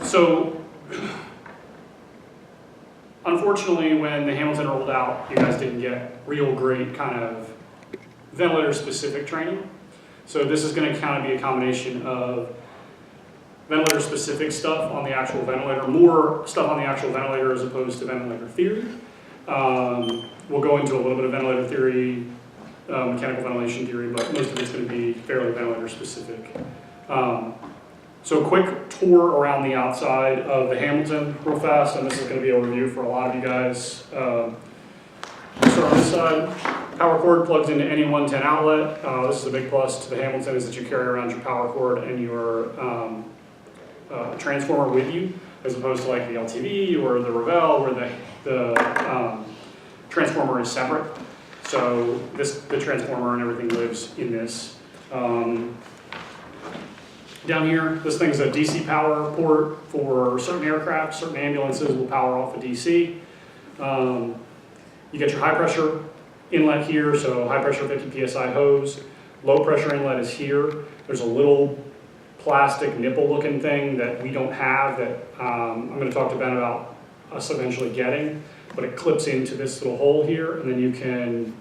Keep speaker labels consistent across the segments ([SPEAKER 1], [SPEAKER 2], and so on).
[SPEAKER 1] So, unfortunately, when the Hamilton rolled out, you guys didn't get real great kind of ventilator-specific training. So this is going to kind of be a combination of ventilator-specific stuff on the actual ventilator, more stuff on the actual ventilator as opposed to ventilator theory. We'll go into a little bit of ventilator theory, mechanical ventilation theory, but most of it's going to be fairly ventilator-specific. So a quick tour around the outside of the Hamilton real fast, and this is going to be a review for a lot of you guys. So on this side, power cord plugs into any 110 outlet. This is a big plus to the Hamilton, is that you carry around your power cord and your transformer with you, as opposed to like the LTV or the Revell, where the transformer is separate. So the transformer and everything lives in this. Down here, this thing's a DC power port for certain aircraft. Certain ambulances will power off of DC. You get your high pressure inlet here, so high pressure 50 PSI hose. Low pressure inlet is here. There's a little plastic nipple looking thing that we don't have that I'm going to talk to Ben about us eventually getting, but it clips into this little hole here, and then you can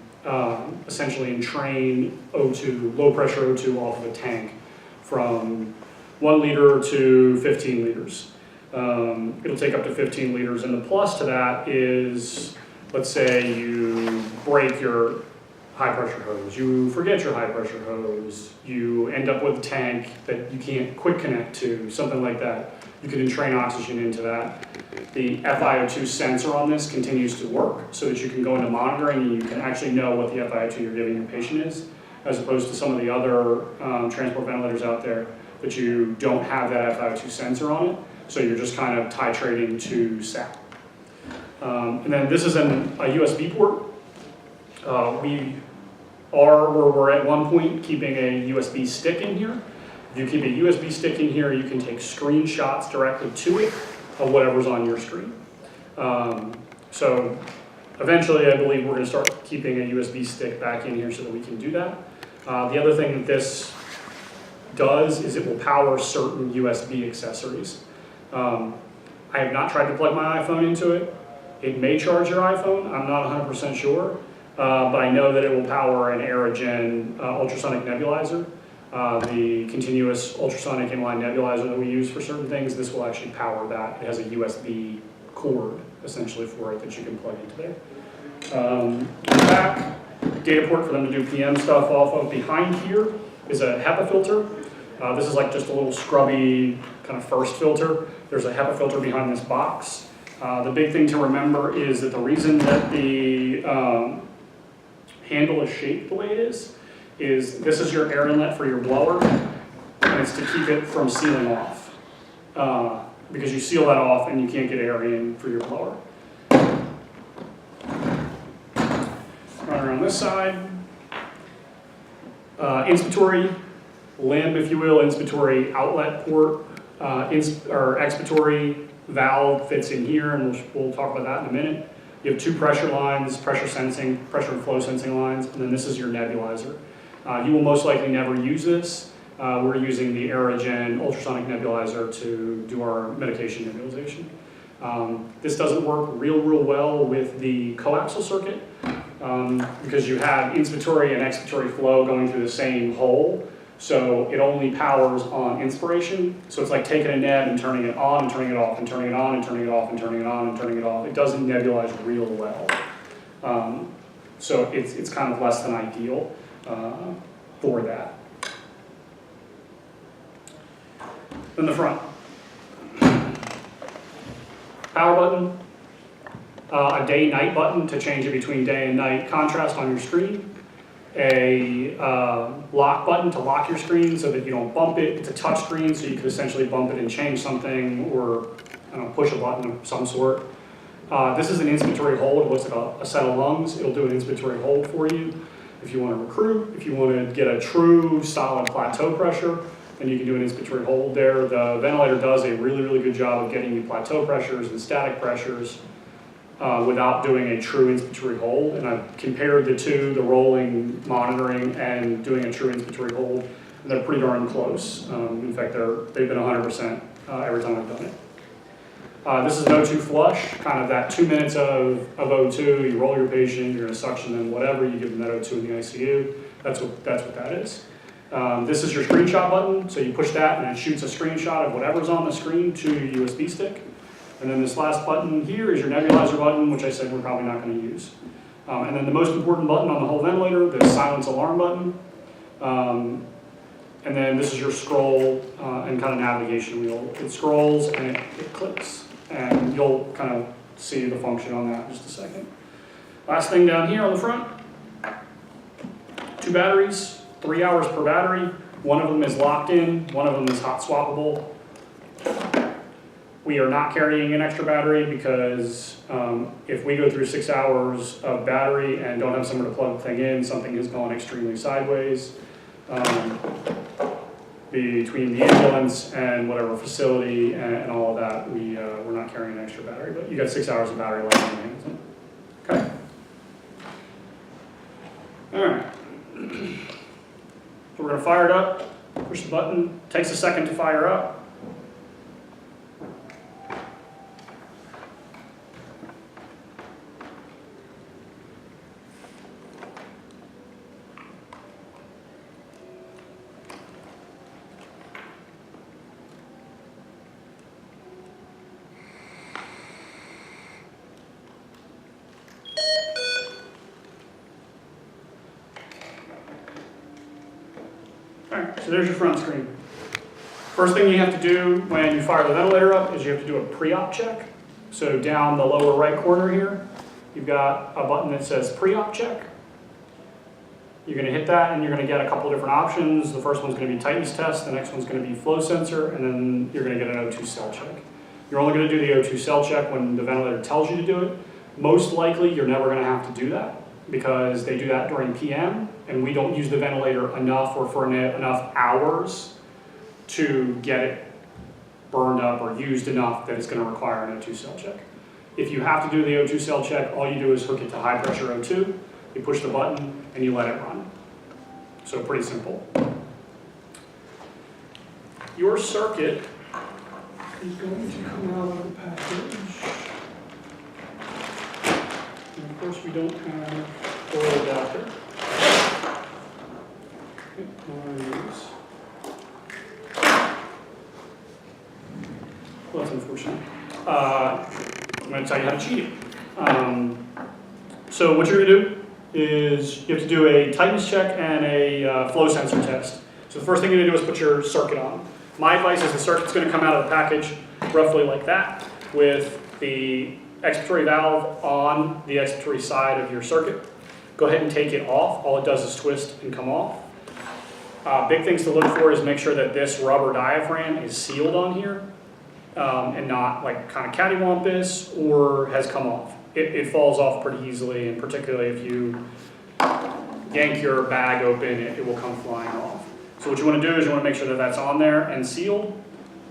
[SPEAKER 1] essentially entrain O2, low pressure O2 off of a tank from 1 liter to 15 liters. It'll take up to 15 liters, and the plus to that is, let's say you break your high pressure hose, you forget your high pressure hose, you end up with a tank that you can't quick connect to, something like that. You can entrain oxygen into that. The FiO2 sensor on this continues to work so that you can go into monitoring and you can actually know what the FiO2 you're giving your patient is, as opposed to some of the other transport ventilators out there that you don't have that FiO2 sensor on it, so you're just kind of titrating to SAP. And then this is a USB port. We're at one point keeping a USB stick in here. If you keep a USB stick in here, you can take screenshots directly to it of whatever's on your screen. So eventually, I believe we're going to start keeping a USB stick back in here so that we can do that. The other thing that this does is it will power certain USB accessories. I have not tried to plug my iPhone into it. It may charge your iPhone, I'm not 100% sure, but I know that it will power an Aerogen ultrasonic nebulizer. The continuous ultrasonic inline nebulizer that we use for certain things, this will actually power that. It has a USB cord, essentially, for it that you can plug into there. In the back, data port for them to do PM stuff off of. Behind here is a HEPA filter. This is like just a little scrubby kind of first filter. There's a HEPA filter behind this box. The big thing to remember is that the reason that the handle is shaped the way it is this is your air inlet for your blower, and it's to keep it from sealing off. Because you seal that off and you can't get air in for your blower. Right around this side, inspiratory limb, if you will, inspiratory outlet port, or expiratory valve fits in here, and we'll talk about that in a minute. You have 2 pressure lines, pressure and flow sensing lines, and then this is your nebulizer. You will most likely never use this. We're using the Aerogen ultrasonic nebulizer to do our medication nebulization. This doesn't work real well with the coaxial circuit because you have inspiratory and expiratory flow going through the same hole. So it only powers on inspiration. So it's like taking a neb and turning it on and turning it off and turning it on and turning it off and turning it on and turning it off. It doesn't nebulize real well. So it's kind of less than ideal for that. Then the front. Power button. A day-night button to change it between day and night contrast on your screen. A lock button to lock your screen so that you don't bump it. It's a touch screen, so you could essentially bump it and change something, or push a button of some sort. This is an inspiratory hold. It looks like a set of lungs. It'll do an inspiratory hold for you. If you want to recruit, if you want to get a true solid plateau pressure, then you can do an inspiratory hold there. The ventilator does a really good job of getting you plateau pressures and static pressures without doing a true inspiratory hold. And I've compared the two, the rolling monitoring and doing a true inspiratory hold, and they're pretty darn close. In fact, they've been 100% every time I've done it. This is an O2 flush, kind of that 2 minutes of O2. You roll your patient, you're going to suction them, whatever. You give them that O2 in the ICU. That's what that is. This is your screenshot button. So you push that, and it shoots a screenshot of whatever's on the screen to your USB stick. And then this last button here is your nebulizer button, which I said we're probably not going to use. And then the most important button on the whole ventilator, the silence alarm button. And then this is your scroll and kind of navigation wheel. It scrolls and it clicks. And you'll kind of see the function on that in just a second. Last thing down here on the front, 2 batteries, 3 hours per battery. One of them is locked in, one of them is hot swappable. We are not carrying an extra battery because if we go through 6 hours of battery and don't have somewhere to plug the thing in, something has gone extremely sideways. Between the ambulance and whatever facility and all of that, we're not carrying an extra battery, but you got 6 hours of battery life in your hands. Okay. All right. So we're going to fire it up, push the button, takes a second to fire up. Alright, so there's your front screen. First thing you have to do when you fire the ventilator up is you have to do a pre-op check. So down the lower right corner here, you've got a button that says pre-op check. You're going to hit that and you're going to get a couple different options. The first one's going to be tightness test, the next one's going to be flow sensor, and then you're going to get an O2 cell check. You're only going to do the O2 cell check when the ventilator tells you to do it. Most likely you're never going to have to do that, because they do that during PM, and we don't use the ventilator enough or for enough hours to get it burned up or used enough that it's going to require an O2 cell check. If you have to do the O2 cell check, all you do is hook it to high pressure O2, you push the button, and you let it run. So pretty simple. Your circuit is going to come out of the package. And of course, we don't have oil adapter. Well, that's unfortunate. I'm going to tell you how to cheat it. So what you're going to do is you have to do a tightness check and a flow sensor test. So the first thing you're going to do is put your circuit on. My advice is the circuit's going to come out of the package roughly like that, with the expiratory valve on the expiratory side of your circuit. Go ahead and take it off. All it does is twist and come off. Big things to look for is make sure that this rubber diaphragm is sealed on here and not like kind of cattywampus or has come off. It falls off pretty easily, and particularly if you yank your bag open, it will come flying off. So what you want to do is you want to make sure that that's on there and sealed.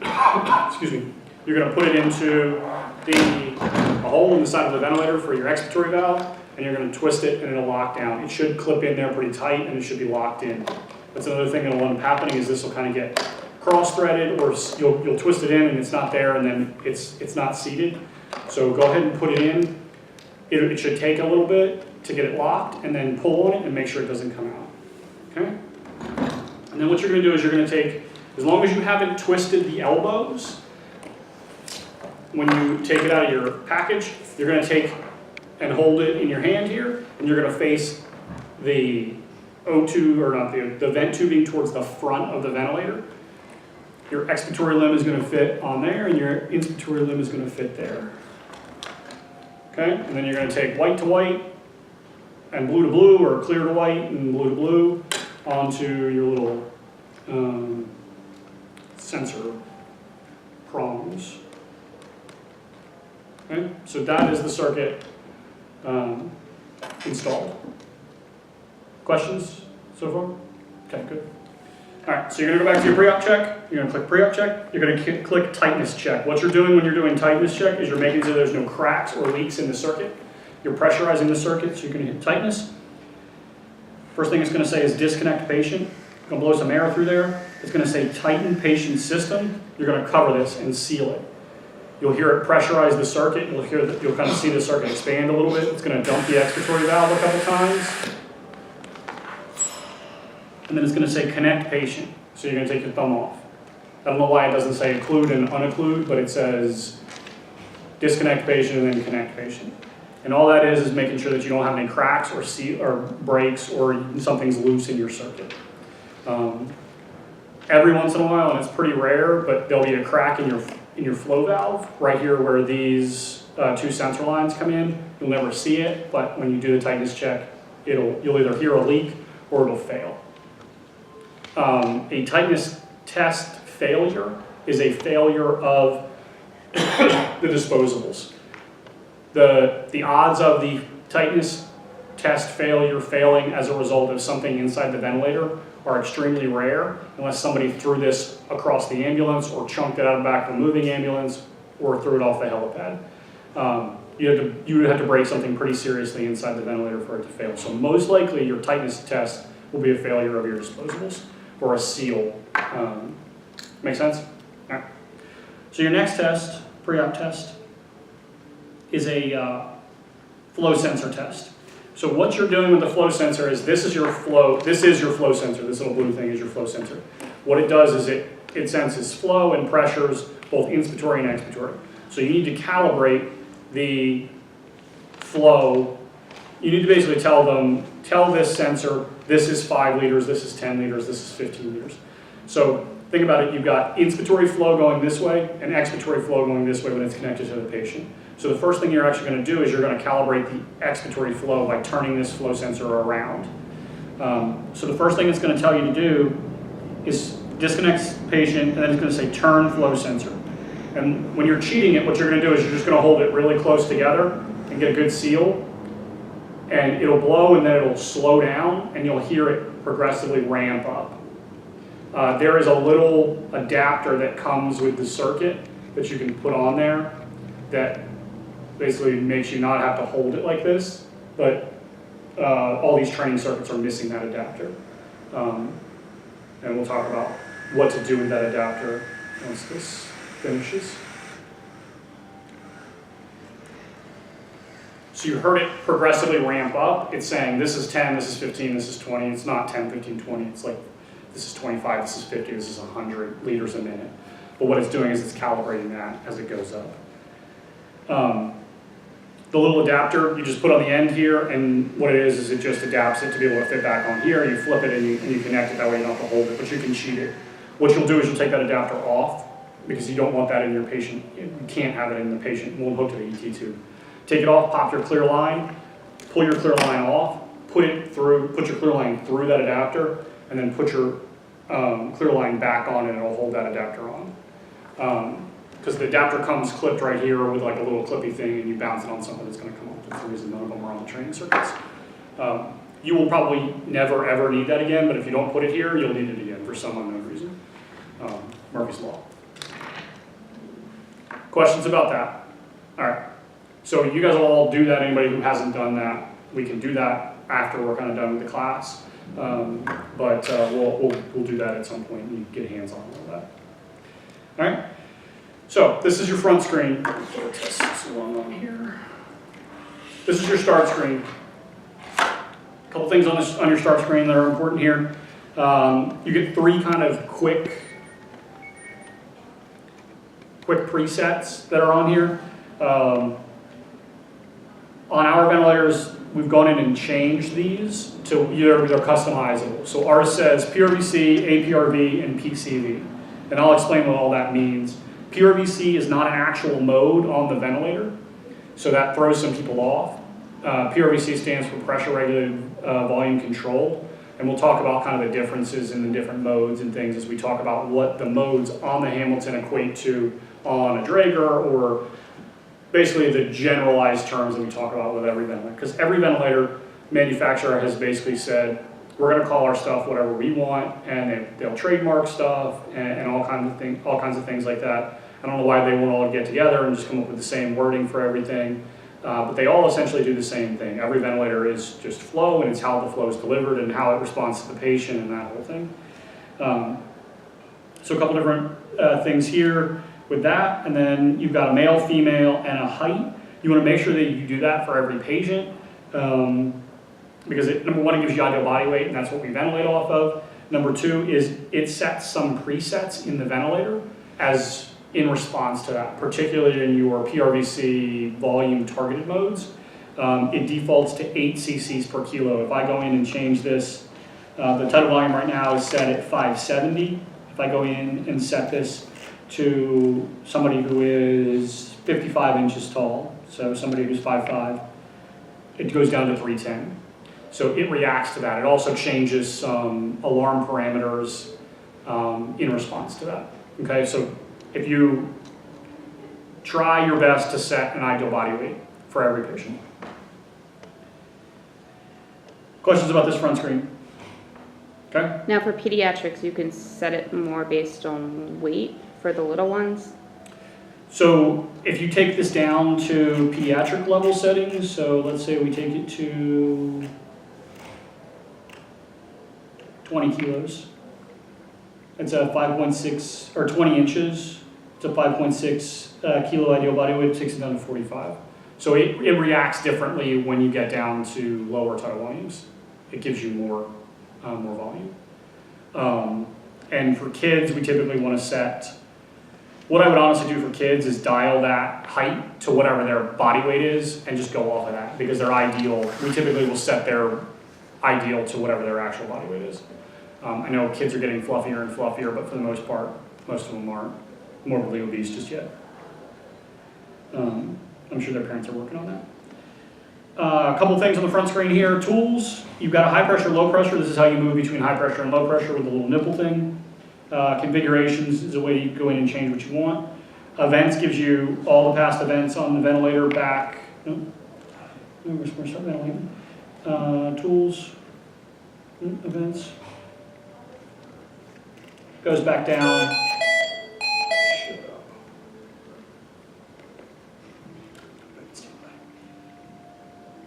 [SPEAKER 1] Excuse me. You're going to put it into a hole in the side of the ventilator for your expiratory valve, and you're going to twist it and it'll lock down. It should clip in there pretty tight and it should be locked in. That's another thing that will end up happening is this will kind of get cross-threaded, or you'll twist it in and it's not there, and then it's not seated. So go ahead and put it in. It should take a little bit to get it locked, and then pull on it and make sure it doesn't come out. Okay? And then what you're going to do is you're going to take, as long as you haven't twisted the elbows, when you take it out of your package, you're going to take and hold it in your hand here, and you're going to face the O2, or not the vent tubing towards the front of the ventilator. Your expiratory limb is going to fit on there, and your inspiratory limb is going to fit there. Okay, and then you're going to take white to white, and blue to blue, or clear to white and blue to blue, onto your little sensor prongs. Okay, so that is the circuit installed. Questions so far? Okay, good. All right, so you're going to go back to your pre-op check. You're going to click pre-op check. You're going to click tightness check. What you're doing when you're doing tightness check is you're making sure there's no cracks or leaks in the circuit. You're pressurizing the circuit, so you're going to hit tightness. First thing it's going to say is disconnect patient. It's going to blow some air through there. It's going to say tighten patient system. You're going to cover this and seal it. You'll hear it pressurize the circuit. You'll kind of see the circuit expand a little bit. It's going to dump the expiratory valve a couple times. And then it's going to say connect patient. So you're going to take your thumb off. I don't know why it doesn't say occlude and unocclude, but it says disconnect patient and then connect patient. And all that is making sure that you don't have any cracks or breaks or something's loose in your circuit. Every once in a while, and it's pretty rare, but there'll be a crack in your flow valve right here where these two sensor lines come in. You'll never see it, but when you do the tightness check, you'll either hear a leak or it'll fail. A tightness test failure is a failure of the disposables. The odds of the tightness test failure failing as a result of something inside the ventilator are extremely rare unless somebody threw this across the ambulance or chunked it out of the back of a moving ambulance or threw it off the helipad. You would have to break something pretty seriously inside the ventilator for it to fail. So most likely your tightness test will be a failure of your disposables or a seal. Make sense? All right. So your next test, pre-op test, is a flow sensor test. So what you're doing with the flow sensor is this is your flow sensor. This little blue thing is your flow sensor. What it does is it senses flow and pressures, both inspiratory and expiratory. So you need to calibrate the flow. You need to basically tell this sensor, this is 5 liters, this is 10 liters, this is 15 liters. So think about it, you've got inspiratory flow going this way and expiratory flow going this way when it's connected to the patient. So the first thing you're actually going to do is you're going to calibrate the expiratory flow by turning this flow sensor around. So the first thing it's going to tell you to do is disconnect patient, and then it's going to say turn flow sensor. And when you're cheating it, what you're going to do is you're just going to hold it really close together and get a good seal. And it'll blow and then it'll slow down and you'll hear it progressively ramp up. There is a little adapter that comes with the circuit that you can put on there that basically makes you not have to hold it like this, but all these training circuits are missing that adapter. And we'll talk about what to do with that adapter once this finishes. So you heard it progressively ramp up. It's saying this is 10, this is 15, this is 20. It's not 10, 15, 20. It's like this is 25, this is 50, this is 100 liters a minute. But what it's doing is it's calibrating that as it goes up. The little adapter you just put on the end here, and what it is it just adapts it to be able to fit back on here. You flip it and you connect it, that way you don't have to hold it, but you can cheat it. What you'll do is you'll take that adapter off because you don't want that in your patient. You can't have it in the patient. It won't hook to the ET tube. Take it off, pop your clear line, pull your clear line off, put your clear line through that adapter, and then put your clear line back on and it'll hold that adapter on. Because the adapter comes clipped right here with like a little clippy thing and you bounce it on something that's going to come off. That's the reason none of them are on the training circuits. You will probably never ever need that again, but if you don't put it here, you'll need it again for some unknown reason. Murphy's Law. Questions about that? All right. So you guys will all do that. Anybody who hasn't done that, we can do that after we're kind of done with the class. But we'll do that at some point and you get hands on all that. All right. So this is your front screen. Test this along on here. This is your start screen. A couple things on your start screen that are important here. You get 3 kind of quick presets that are on here. On our ventilators, we've gone in and changed these to they're customizable. So ours says PRVC, APRV, and PCV. And I'll explain what all that means. PRVC is not an actual mode on the ventilator, so that throws some people off. PRVC stands for pressure regulated volume control, and we'll talk about kind of the differences in the different modes and things as we talk about what the modes on the Hamilton equate to on a Draeger, or basically the generalized terms that we talk about with every ventilator. Because every ventilator manufacturer has basically said, we're going to call our stuff whatever we want, and they'll trademark stuff and all kinds of things like that. I don't know why they won't all get together and just come up with the same wording for everything, but they all essentially do the same thing. Every ventilator is just flow, and it's how the flow is delivered and how it responds to the patient and that whole thing. So a couple different things here with that, and then you've got a male, female, and a height. You want to make sure that you do that for every patient, because number one, it gives you ideal body weight, and that's what we ventilate off of. Number two is it sets some presets in the ventilator as in response to that, particularly in your PRVC volume targeted modes. It defaults to 8 cc's per kilo. If I go in and change this, the tidal volume right now is set at 570. If I go in and set this to somebody who is 55 inches tall, so somebody who's 5'5", it goes down to 310. So it reacts to that. It also changes some alarm parameters in response to that. Okay, so if you try your best to set an ideal body weight for every patient. Questions about this front screen? Okay.
[SPEAKER 2] Now for pediatrics, you can set it more based on weight for the little ones?
[SPEAKER 1] So if you take this down to pediatric level settings, so let's say we take it to 20 kilos. It's a 5.6, or 20 inches. It's a 5.6 kilo ideal body weight. It takes it down to 45. So it reacts differently when you get down to lower tidal volumes. It gives you more volume. And for kids, we typically want to set, what I would honestly do for kids is dial that height to whatever their body weight is and just go off of that, because their ideal, we typically will set their ideal to whatever their actual body weight is. I know kids are getting fluffier and fluffier, but for the most part, most of them aren't morbidly obese just yet. I'm sure their parents are working on that. A couple things on the front screen here. Tools. You've got a high pressure, low pressure. This is how you move between high pressure and low pressure with the little nipple thing. Configurations is a way you go in and change what you want. Events gives you all the past events on the ventilator back. We're supposed to start ventilating. Tools. Events. Goes back down.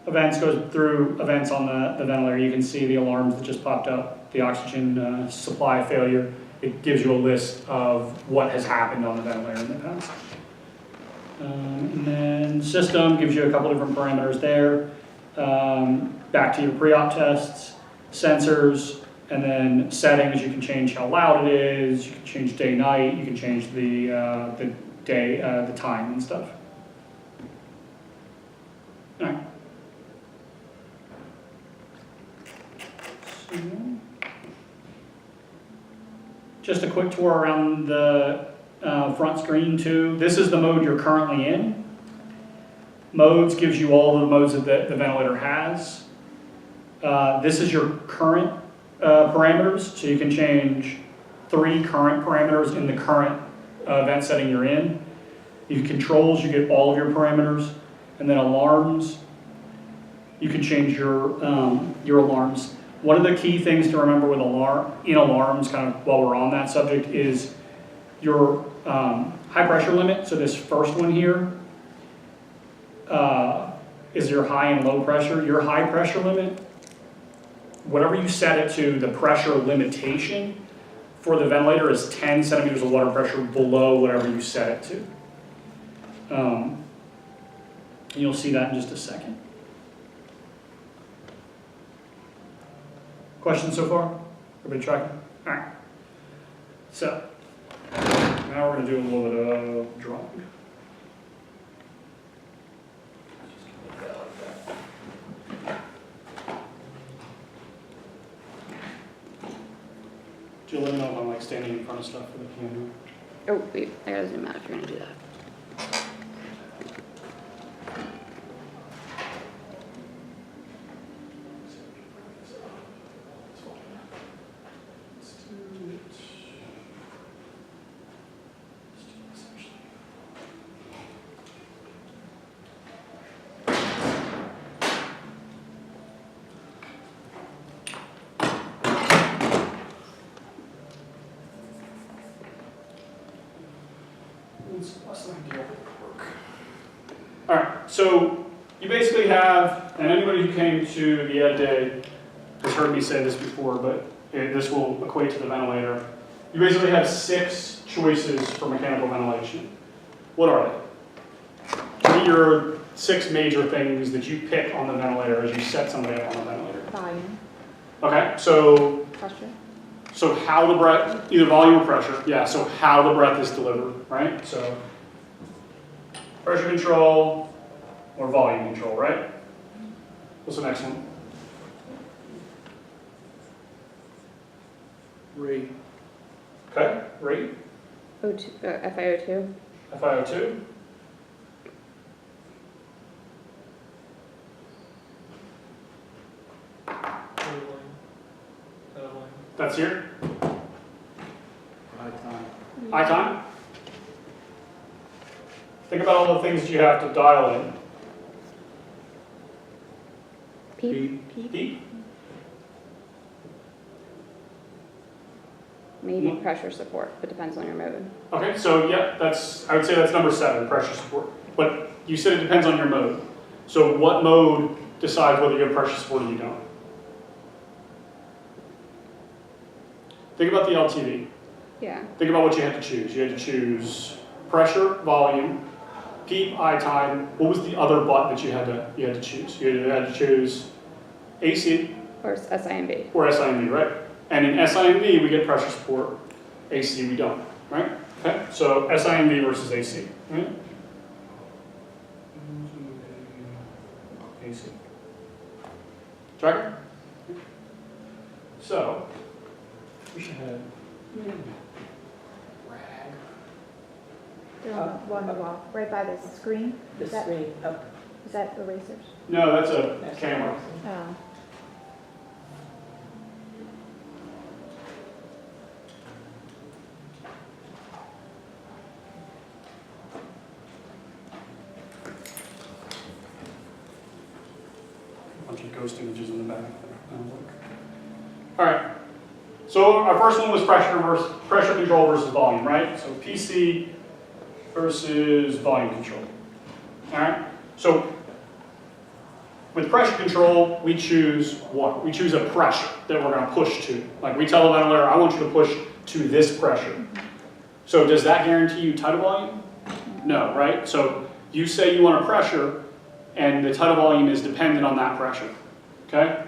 [SPEAKER 1] Events goes through events on the ventilator. You can see the alarms that just popped up, the oxygen supply failure. It gives you a list of what has happened on the ventilator in the past. And then system gives you a couple different parameters there. Back to your pre-op tests, sensors, and then settings. You can change how loud it is. You can change day, night. You can change the day, the time and stuff. All right. Just a quick tour around the front screen too. This is the mode you're currently in. Modes gives you all the modes that the ventilator has. This is your current parameters, so you can change 3 current parameters in the current vent setting you're in. You controls, you get all of your parameters, and then alarms. You can change your alarms. One of the key things to remember with alarms, kind of while we're on that subject, is your high pressure limit. So this first one here is your high and low pressure. Your high pressure limit, whatever you set it to, the pressure limitation for the ventilator is 10 centimeters of water pressure below whatever you set it to. You'll see that in just a second. Questions so far? Everybody tracking? All right. So, now we're going to do a little bit of drawing. Do you let me know if I'm like standing in front of stuff for the piano?
[SPEAKER 2] Oh, wait, I gotta zoom out if you're gonna do that.
[SPEAKER 1] All right, so you basically have, and anybody who came to the Ed Day has heard me say this before, but this will equate to the ventilator. You basically have 6 choices for mechanical ventilation. What are they? What are your 6 major things that you pick on the ventilator as you set somebody up on the ventilator?
[SPEAKER 2] Volume,
[SPEAKER 1] Okay, so
[SPEAKER 2] pressure.
[SPEAKER 1] how the breath, either volume or pressure, yeah, so how the breath is delivered, right? So pressure control or volume control, right? What's the next one?
[SPEAKER 3] Rate.
[SPEAKER 1] Okay, rate,
[SPEAKER 2] O2, FiO2.
[SPEAKER 1] FiO2. That's here.
[SPEAKER 3] High time.
[SPEAKER 1] Eye time. Think about all the things that you have to dial in.
[SPEAKER 2] Peep.
[SPEAKER 1] Peak.
[SPEAKER 2] Maybe pressure support, but depends on your mode.
[SPEAKER 1] Okay, so yeah, I would say that's number 7, pressure support. But you said it depends on your mode. So what mode decides whether you have pressure support or you don't? Think about the LTV.
[SPEAKER 2] Yeah.
[SPEAKER 1] Think about what you had to choose. You had to choose pressure, volume, peep, eye time. What was the other button that you had to choose? You had to choose AC
[SPEAKER 2] Or SIMB.
[SPEAKER 1] or SIMB, right? And in SIMB, we get pressure support. AC, we don't, right? Okay, so SIMB versus AC, right? AC. Tracker? So, we should have rag.
[SPEAKER 4] They're on the wall, right by the screen.
[SPEAKER 5] The
[SPEAKER 4] Is that-
[SPEAKER 5] screen up.
[SPEAKER 4] Is that erasers?
[SPEAKER 1] No, that's a
[SPEAKER 5] That's
[SPEAKER 1] camera.
[SPEAKER 4] Oh.
[SPEAKER 1] Bunch of ghost images in the back there. All right. So our first one was pressure control versus volume, right? So PC versus volume control. All right. So with pressure control, we choose what? We choose a pressure that we're going to push to. Like we tell the ventilator, I want you to push to this pressure. So does that guarantee you tidal volume? No, right? So you say you want a pressure, and the tidal volume is dependent on that pressure, okay?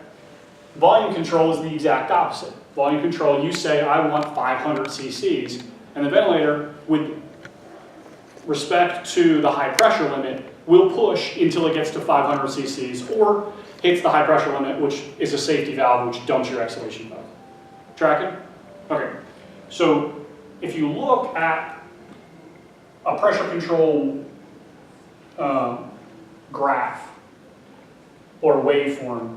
[SPEAKER 1] Volume control is the exact opposite. Volume control, you say, I want 500 cc's, and the ventilator, with respect to the high pressure limit, will push until it gets to 500 cc's, or hits the high pressure limit, which is a safety valve, which dumps your exhalation valve. Tracking? Okay, so if you look at a pressure control graph or waveform,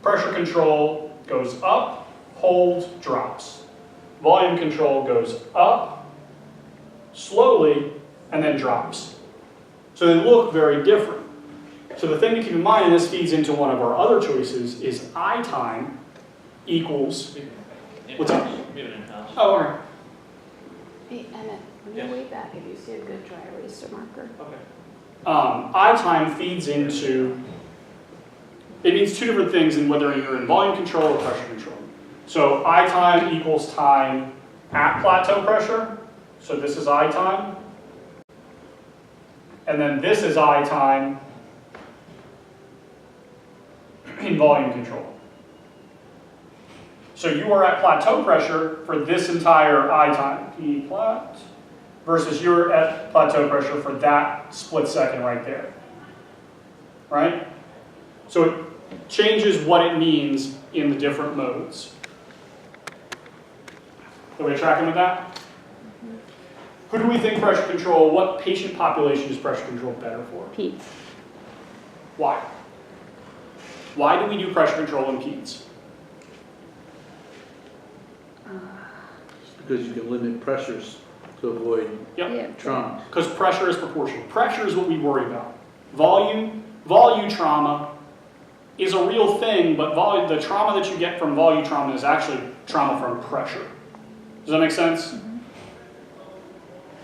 [SPEAKER 1] pressure control goes up, holds, drops. Volume control goes up, slowly, and then drops. So they look very different. So the thing to keep in mind, and this feeds into one of our other choices, is eye time equals, what's up?
[SPEAKER 6] We have it in-house.
[SPEAKER 1] Oh, all right.
[SPEAKER 2] Hey, Emmett, when
[SPEAKER 6] Yes.
[SPEAKER 2] you way back, if you see a good dry eraser marker.
[SPEAKER 6] Okay.
[SPEAKER 1] Eye time feeds into, it means 2 different things in whether you're in volume control or pressure control. So eye time equals time at plateau pressure. So this is eye time. And then this is eye time in volume control. So you are at plateau pressure for this entire eye time, P plat, versus you're at plateau pressure for that split second right there, right? So it changes what it means in the different modes. Are we tracking with that? Who do we think pressure control, what patient population is pressure control better for?
[SPEAKER 2] Peds.
[SPEAKER 1] Why? Why do we do pressure control in peds?
[SPEAKER 3] Because you can limit pressures to avoid
[SPEAKER 1] Yep.
[SPEAKER 2] Yeah.
[SPEAKER 3] trauma.
[SPEAKER 1] Because pressure is proportional. Pressure is what we worry about. Volume trauma is a real thing, but the trauma that you get from volume trauma is actually trauma from pressure. Does that make sense? Mm-hmm.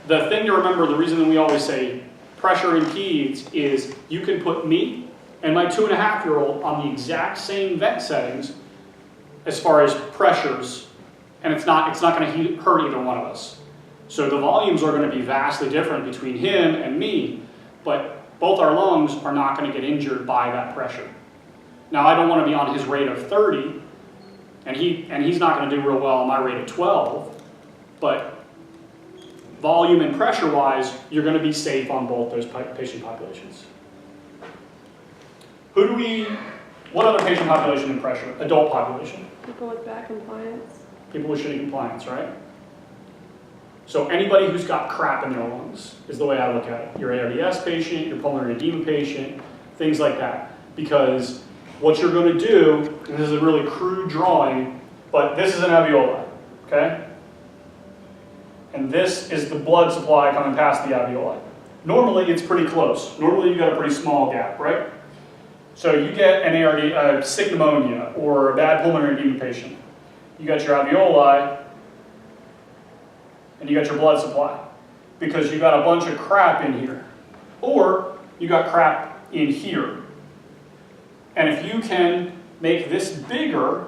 [SPEAKER 1] The thing to remember, the reason that we always say pressure in peds is you can put me and my 2.5-year-old on the exact same vent settings as far as pressures and it's not going to hurt either one of us. So the volumes are going to be vastly different between him and me, but both our lungs are not going to get injured by that pressure. Now, I don't want to be on his rate of 30, and he's not going to do real well on my rate of 12, but volume and pressure-wise, you're going to be safe on both those patient populations. What other patient population in pressure? Adult population.
[SPEAKER 5] People with back compliance.
[SPEAKER 1] People with shitty compliance, right? So anybody who's got crap in their lungs is the way I look at it. Your ARDS patient, your pulmonary edema patient, things like that. Because what you're going to do, and this is a really crude drawing, but this is an alveoli, okay? And this is the blood supply coming past the alveoli. Normally, it's pretty close. Normally, you've got a pretty small gap, right? So you get an sick pneumonia or a bad pulmonary edema patient. You got your alveoli, and you got your blood supply, because you got a bunch of crap in here. Or you got crap in here. And if you can make this bigger,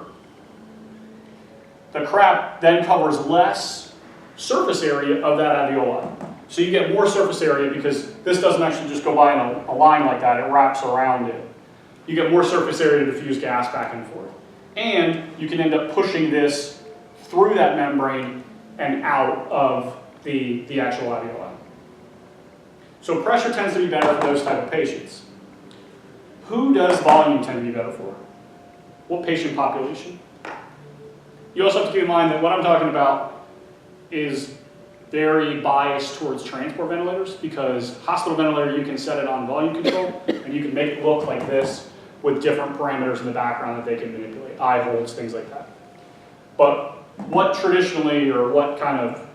[SPEAKER 1] the crap then covers less surface area of that alveoli. So you get more surface area because this doesn't actually just go by in a line like that, it wraps around it. You get more surface area to diffuse gas back and forth. And you can end up pushing this through that membrane and out of the actual alveoli. So pressure tends to be better for those type of patients. Who does volume tend to be better for? What patient population? You also have to keep in mind that what I'm talking about is very biased towards transport ventilators, because hospital ventilator, you can set it on volume control and you can make it look like this with different parameters in the background that they can manipulate, eye holds, things like that. But what traditionally, or what kind of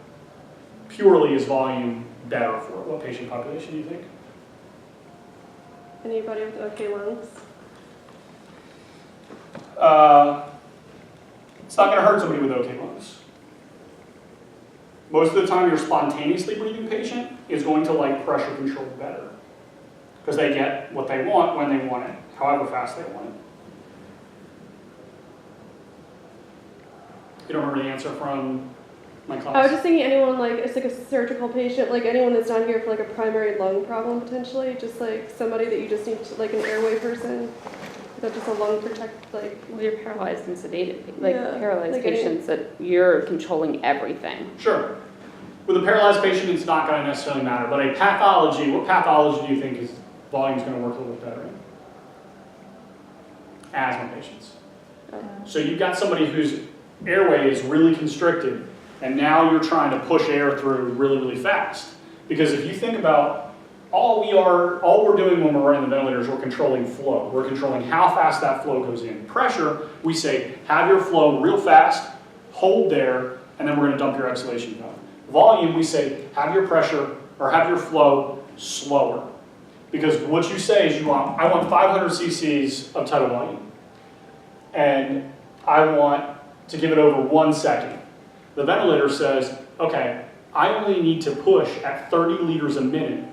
[SPEAKER 1] purely is volume better for? What patient population do you think?
[SPEAKER 5] Anybody with okay lungs?
[SPEAKER 1] It's not going to hurt somebody with okay lungs. Most of the time, your spontaneously breathing patient is going to like pressure control better, because they get what they want when they want it, however fast they want it. You don't remember the answer from my class?
[SPEAKER 5] I was just thinking anyone like, it's like a surgical patient, like anyone that's not here for like a primary lung problem potentially, just like somebody that you just need to, like an airway person, not just a lung protect, like.
[SPEAKER 2] Well, you're paralyzed and sedated, like
[SPEAKER 5] Yeah,
[SPEAKER 2] paralyzed
[SPEAKER 5] like
[SPEAKER 2] patients that you're controlling everything.
[SPEAKER 1] Sure. With a paralyzed patient, it's not going to necessarily matter, but a pathology, what pathology do you think is volume is going to work a little bit better in? Asthma patients. So you've got somebody whose airway is really constricted, and now you're trying to push air through really, really fast. Because if you think about all we're doing when we're running the ventilator is we're controlling flow. We're controlling how fast that flow goes in. Pressure, we say, have your flow real fast, hold there, and then we're going to dump your exhalation valve. Volume, we say, have your pressure, or have your flow slower. Because what you say is I want 500 cc's of tidal volume. And I want to give it over 1 second. The ventilator says, okay, I only need to push at 30 liters a minute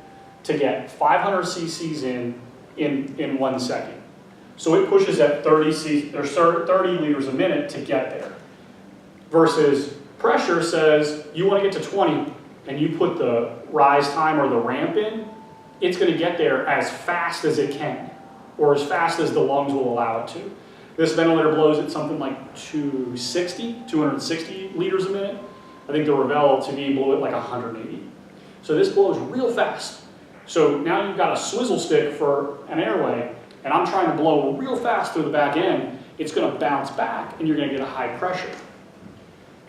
[SPEAKER 1] to get 500 cc's in 1 second. So it pushes at 30 liters a minute to get there. Versus pressure says you want to get to 20 and you put the rise time or the ramp in, it's going to get there as fast as it can, or as fast as the lungs will allow it to. This ventilator blows at something like 260 liters a minute. I think the Revell LTV blew it like 180. So this blows real fast. So now you've got a swizzle stick for an airway, and I'm trying to blow real fast through the back end. It's going to bounce back, and you're going to get a high pressure.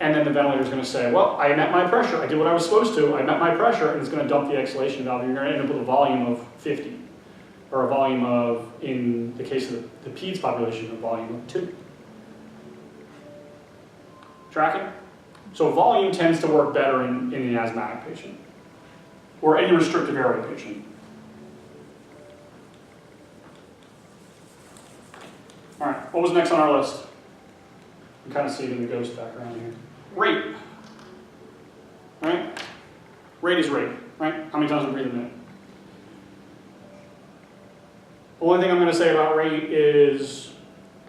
[SPEAKER 1] And then the ventilator is going to say, well, I met my pressure. I did what I was supposed to. I met my pressure, and it's going to dump the exhalation valve. You're going to end up with a volume of 50, or a volume of, in the case of the PEDS population, a volume of 2. Tracking? So volume tends to work better in an asthmatic patient, or any restrictive airway patient. All right, what was next on our list? You can kind of see it in the ghost background here. Rate. Right? Rate is rate, right? How many times we breathe a minute? The only thing I'm going to say about rate is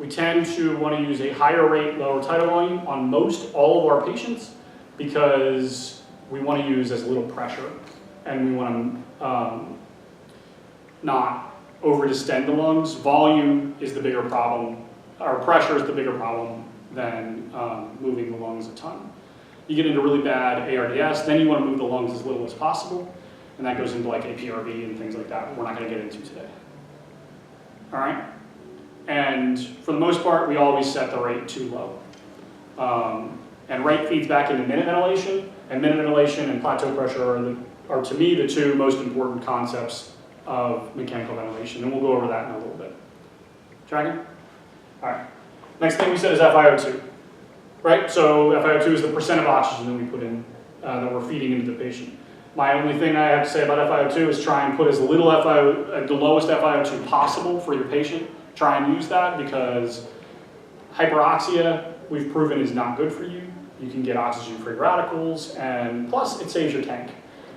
[SPEAKER 1] We tend to want to use a higher rate, lower tidal volume on most all of our patients because we want to use as little pressure and we want to not over distend the lungs. Volume is the bigger problem, or pressure is the bigger problem than moving the lungs a ton. You get into really bad ARDS, then you want to move the lungs as little as possible, and that goes into like APRV and things like that we're not going to get into today. All right? And for the most part, we always set the rate too low. And rate feeds back into minute ventilation, and minute ventilation and plateau pressure are to me the two most important concepts of mechanical ventilation, and we'll go over that in a little bit. Tracking? All right. Next thing we said is FiO2, right? So FiO2 is the percent of oxygen that we put in, that we're feeding into the patient. My only thing I have to say about FiO2 is try and put as little the lowest FiO2 possible for your patient. Try and use that because hyperoxia, we've proven, is not good for you. You can get oxygen-free radicals, and plus it saves your tank.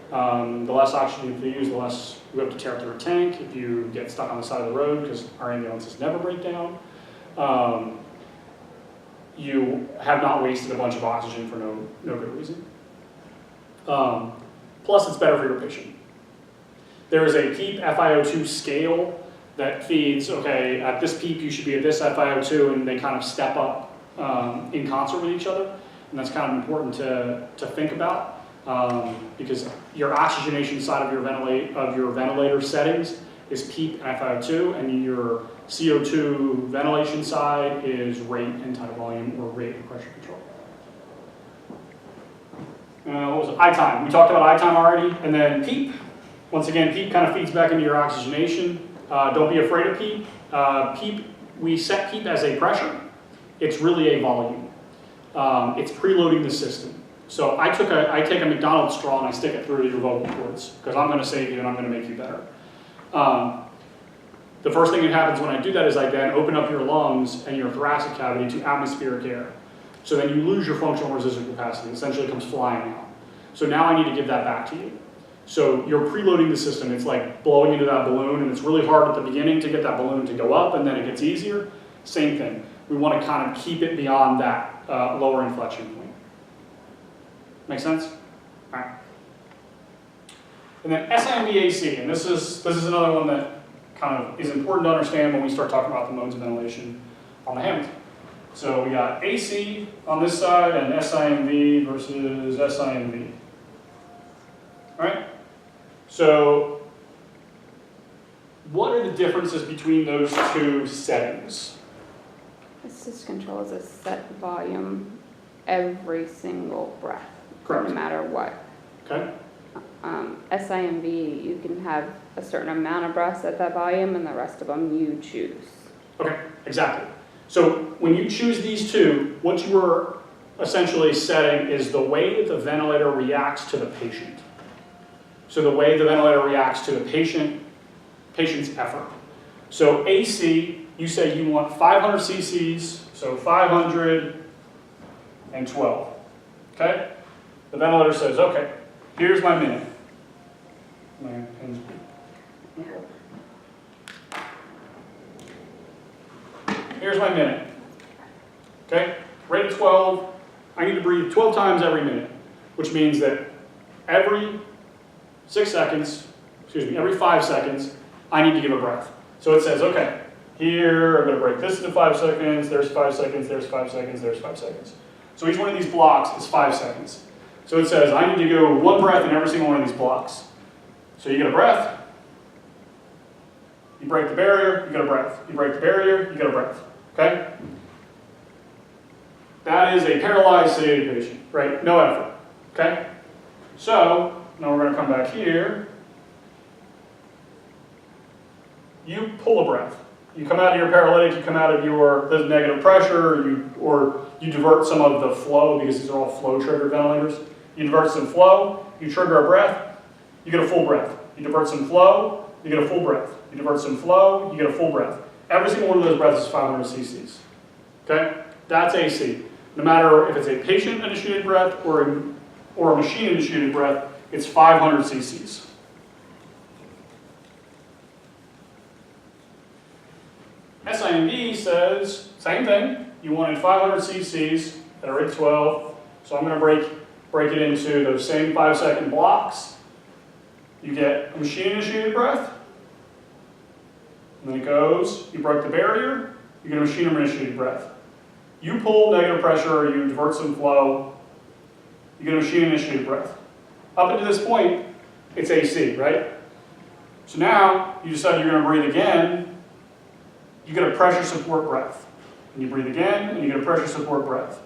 [SPEAKER 1] The less oxygen you use, the less you have to tear through a tank if you get stuck on the side of the road, because our ambulances never break down. You have not wasted a bunch of oxygen for no good reason. Plus, it's better for your patient. There is a PEEP FiO2 scale that feeds, okay, at this PEEP you should be at this FiO2, and they kind of step up in concert with each other. And that's kind of important to think about because your oxygenation side of your ventilator settings is PEEP and FiO2, and your CO2 ventilation side is rate and tidal volume, or rate and pressure control. What was it? I time. We talked about I time already, and then PEEP. Once again, PEEP kind of feeds back into your oxygenation. Don't be afraid of PEEP. PEEP, we set PEEP as a pressure. It's really a volume. It's preloading the system. So I take a McDonald's straw and I stick it through your vocal cords because I'm going to save you and I'm going to make you better. The first thing that happens when I do that is I then open up your lungs and your thoracic cavity to atmospheric air. So then you lose your functional residual capacity. It essentially comes flying out. So now I need to give that back to you. So you're preloading the system. It's like blowing into that balloon, and it's really hard at the beginning to get that balloon to go up, and then it gets easier. Same thing. We want to kind of keep it beyond that lower inflection point. Make sense? All right. And then SIMV-AC, and this is another one that kind of is important to understand when we start talking about the modes of ventilation on the Hamilton. So we got AC on this side and SIMV versus SIMV. All right? So what are the differences between those two settings?
[SPEAKER 2] Assist control is a set volume every single breath,
[SPEAKER 1] Correct.
[SPEAKER 2] no matter what.
[SPEAKER 1] Okay?
[SPEAKER 2] SIMV, you can have a certain amount of breaths at that volume, and the rest of them you choose.
[SPEAKER 1] Okay, exactly. So when you choose these two, what you are essentially setting is the way that the ventilator reacts to the patient. So the way the ventilator reacts to the patient's effort. So AC, you say you want 500 cc's, so 512. Okay? The ventilator says, okay, here's my minute. Here's my minute. Okay? Rate of 12. I need to breathe 12 times every minute, which means that every 6 seconds, every 5 seconds, I need to give a breath. So it says, okay, here I'm going to break this into 5 seconds, there's 5 seconds, there's 5 seconds, there's 5 seconds. So each one of these blocks is 5 seconds. So it says I need to go one breath in every single one of these blocks. So you get a breath, you break the barrier, you get a breath. You break the barrier, you get a breath. Okay? That is a paralyzed sedated patient, right? No effort. Okay? So, now we're going to come back here. You pull a breath. You come out of your paralytic, you come out of the negative pressure, or you divert some of the flow, because these are all flow triggered ventilators. You divert some flow, you trigger a breath, you get a full breath. You divert some flow, you get a full breath. You divert some flow, you get a full breath. Every single one of those breaths is 500 cc's. Okay? That's AC. No matter if it's a patient-initiated breath or a machine-initiated breath, it's 500 cc's. SIMV says, same thing, you wanted 500 cc's at a rate of 12, so I'm gonna break it into those same 5-second blocks. You get a machine-initiated breath, and then it goes, you broke the barrier, you get a machine-initiated breath. You pull negative pressure or you divert some flow, you get a machine-initiated breath. Up until this point, it's AC, right? So now, you decide you're gonna breathe again, you get a pressure support breath. And you breathe again, and you get a pressure support breath.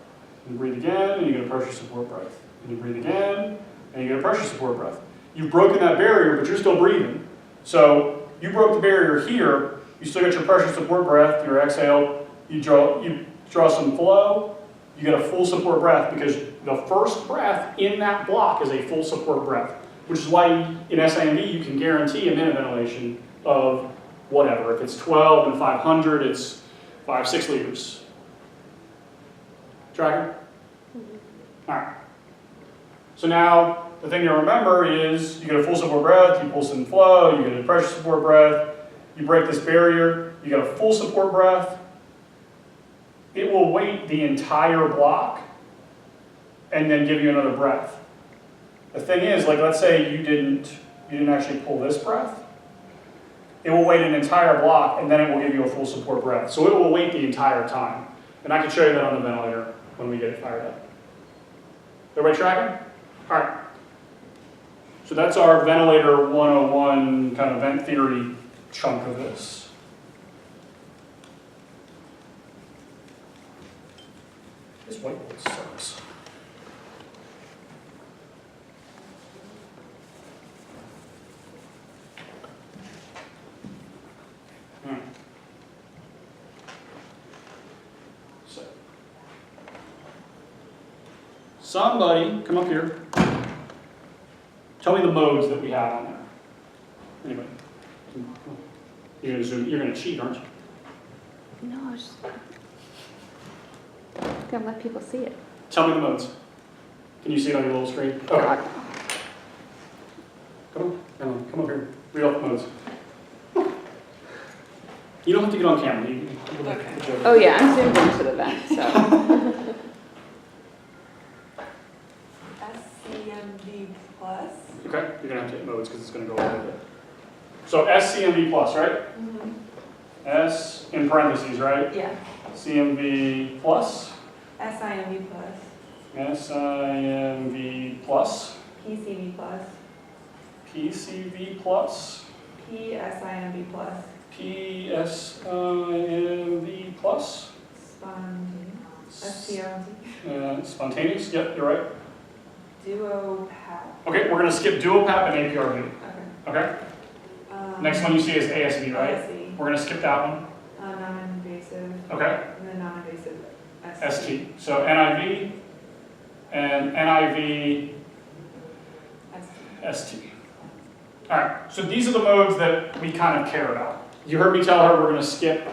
[SPEAKER 1] And you breathe again, and you get a pressure support breath. And you breathe again, and you get a pressure support breath. You've broken that barrier, but you're still breathing. So you broke the barrier here, you still get your pressure support breath, your exhale, you draw some flow, you get a full support breath because the first breath in that block is a full support breath, which is why in SIMV you can guarantee a minute ventilation of whatever. If it's 12 and 500, it's 5-6 liters. Tracking? All right. So now the thing to remember is you get a full support breath, you pull some flow, you get a pressure support breath, you break this barrier, you get a full support breath. It will wait the entire block and then give you another breath. The thing is, like let's say you didn't actually pull this breath. It will wait an entire block and then it will give you a full support breath. So it will wait the entire time. And I can show you that on the ventilator when we get it fired up. Everybody tracking? All right. So that's our ventilator 101 kind of vent theory chunk of this. This whiteboard sucks. So, somebody come up here. Tell me the modes that we have on there. Anybody? You're gonna zoom. You're gonna cheat, aren't you?
[SPEAKER 2] No, I was just gonna let people see it.
[SPEAKER 1] Tell me the modes. Can you see it on your little screen? Okay. Come up here. Read off the modes. You don't have to get on camera. Okay.
[SPEAKER 2] Oh yeah, I'm zoomed into the vent, so.
[SPEAKER 6] SCMV plus.
[SPEAKER 1] Okay, you're gonna have to hit modes because it's gonna go a little bit. So SCMV plus, right?
[SPEAKER 6] Mm-hmm.
[SPEAKER 1] S in parentheses, right?
[SPEAKER 6] Yeah.
[SPEAKER 1] CMV plus.
[SPEAKER 6] SIMV plus.
[SPEAKER 1] SIMV plus.
[SPEAKER 6] PCV plus.
[SPEAKER 1] PCV plus.
[SPEAKER 6] PSIMV plus.
[SPEAKER 1] PSIMV plus. Spontaneous, yep, you're right.
[SPEAKER 6] Duo PAP.
[SPEAKER 1] Okay, we're gonna skip dual PAP and APRV.
[SPEAKER 6] Okay.
[SPEAKER 1] Okay? Next one you see is ASV, right?
[SPEAKER 6] ASV.
[SPEAKER 1] We're gonna skip that one.
[SPEAKER 6] Non-invasive.
[SPEAKER 1] Okay?
[SPEAKER 6] And then non-invasive
[SPEAKER 1] ST. So NIV and NIV ST. All right, so these are the modes that we kind of care about. You heard me tell her we're going to skip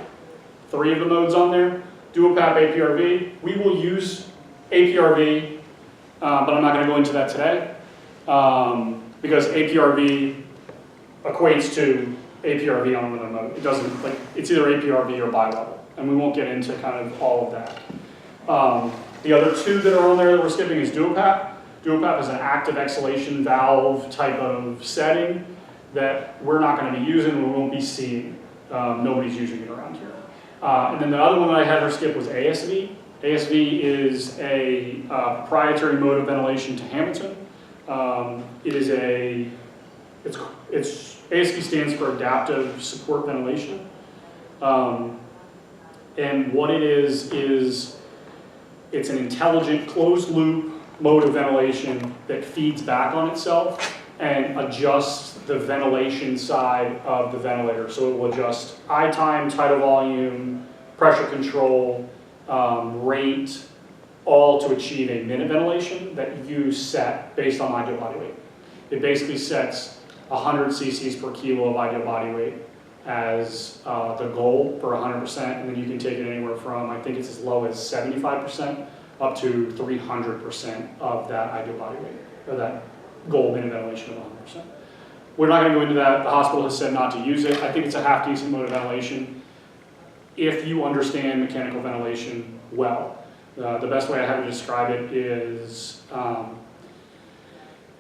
[SPEAKER 1] 3 of the modes on there. Dual PAP, APRV. We will use APRV, but I'm not going to go into that today because APRV equates to APRV on another mode. It doesn't, like, it's either APRV or bi-level, and we won't get into kind of all of that. The other 2 that are on there that we're skipping is dual PAP. Dual PAP is an active exhalation valve type of setting that we're not going to be using and we won't be seeing. Nobody's using it around here. And then the other one that I had her skip was ASV. ASV is a proprietary mode of ventilation to Hamilton. ASV stands for Adaptive Support Ventilation. And what it is it's an intelligent closed loop mode of ventilation that feeds back on itself and adjusts the ventilation side of the ventilator. So it will adjust eye time, tidal volume, pressure control, rate, all to achieve a minute ventilation that you set based on ideal body weight. It basically sets 100 cc's per kilo of ideal body weight as the goal for 100%, and then you can take it anywhere from, I think it's as low as 75% up to 300% of that ideal body weight, or that goal minute ventilation of 100%. We're not going to go into that. The hospital has said not to use it. I think it's a half decent mode of ventilation. if you understand mechanical ventilation well. The best way I have to describe it is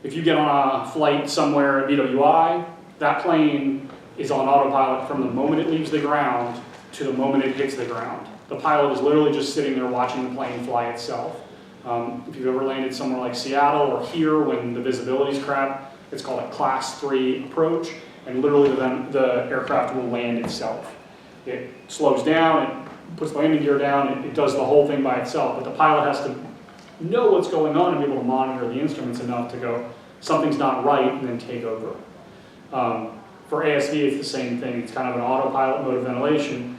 [SPEAKER 1] if you get on a flight somewhere at BWI, that plane is on autopilot from the moment it leaves the ground to the moment it hits the ground. The pilot is literally just sitting there watching the plane fly itself. If you've ever landed somewhere like Seattle or here when the visibility's crap, it's called a class 3 approach, and literally the aircraft will land itself. It slows down, it puts the landing gear down, it does the whole thing by itself, but the pilot has to know what's going on and be able to monitor the instruments enough to go, something's not right, and then take over. For ASV, it's the same thing. It's kind of an autopilot mode of ventilation,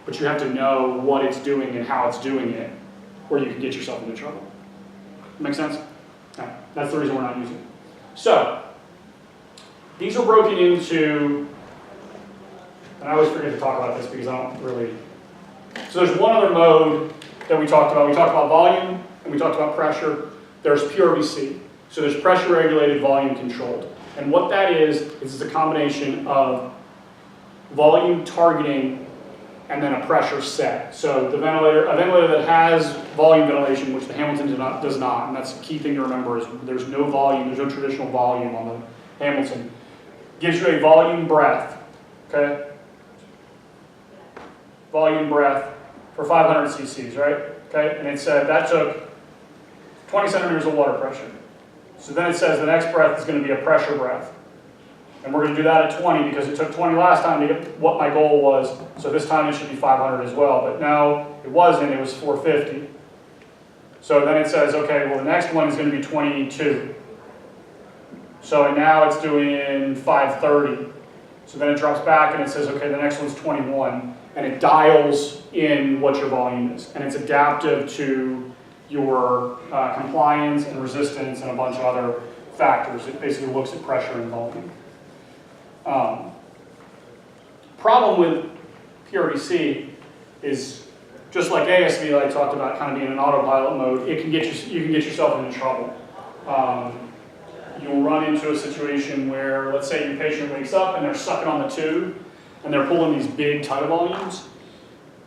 [SPEAKER 1] but you have to know what it's doing and how it's doing it, or you can get yourself into trouble. Make sense? Okay. That's the reason we're not using it. So, these are broken into, and I always forget to talk about this because I don't really, so there's one other mode that we talked about. We talked about volume, and we talked about pressure. There's PRVC. So there's pressure regulated, volume controlled. And what that is a combination of volume targeting and then a pressure set. So the ventilator, a ventilator that has volume ventilation, which the Hamilton does not, and that's the key thing to remember is there's no volume, there's no traditional volume on the Hamilton. Gives you a volume breath, okay? Volume breath for 500 cc's, right? Okay, and it said that took 20 centimeters of water pressure. So then it says the next breath is going to be a pressure breath. And we're going to do that at 20 because it took 20 last time to get what my goal was. So this time it should be 500 as well. But now it wasn't, it was 450. So then it says, okay, well the next one is going to be 22. So and now it's doing 530. So then it drops back and it says, okay, the next one's 21. And it dials in what your volume is. And it's adaptive to your compliance and resistance and a bunch of other factors. It basically looks at pressure and volume. Problem with PRVC is just like ASV that I talked about, kind of being in autopilot mode. It can get you can get yourself into trouble. You'll run into a situation where, let's say, your patient wakes up and they're sucking on the tube and they're pulling these big tidal volumes.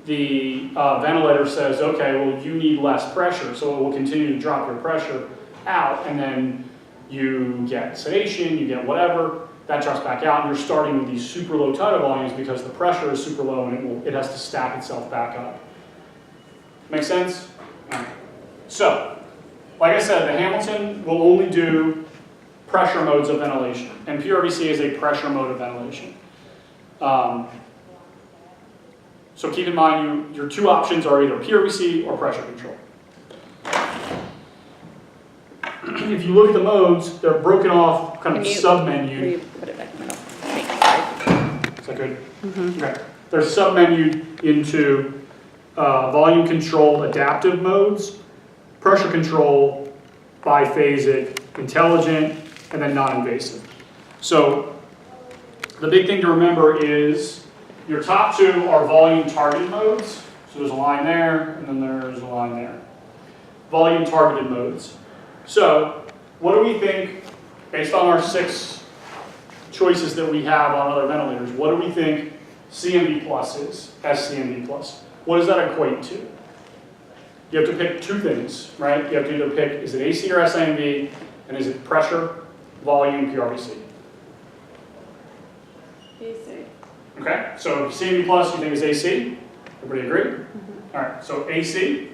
[SPEAKER 1] The ventilator says, okay, well, you need less pressure, so it will continue to drop your pressure out, and then you get sedation, you get whatever, that drops back out, and you're starting with these super low tidal volumes because the pressure is super low and it has to stack itself back up. Make sense? So, like I said, the Hamilton will only do pressure modes of ventilation, and PRVC is a pressure mode of ventilation. So keep in mind, your two options are either PRVC or pressure control. If you look at the modes, they're broken off kind of sub-menu.
[SPEAKER 2] Put it back in the middle. Sorry.
[SPEAKER 1] Is that good? Okay. They're sub-menued into volume controlled adaptive modes, pressure control, biphasic, intelligent, and then non-invasive. So the big thing to remember is your top two are volume targeted modes. So there's a line there, and then there's a line there. Volume targeted modes. So what do we think, based on our 6 choices that we have on other ventilators, what do we think CMV plus is, SCMV plus? What does that equate to? You have to pick 2 things, right? You have to either pick, is it AC or SIMV, and is it pressure, volume, PRVC?
[SPEAKER 5] AC.
[SPEAKER 1] Okay, so CMV plus you think is AC? Everybody agree?
[SPEAKER 2] Mm-hmm.
[SPEAKER 1] All right, so AC.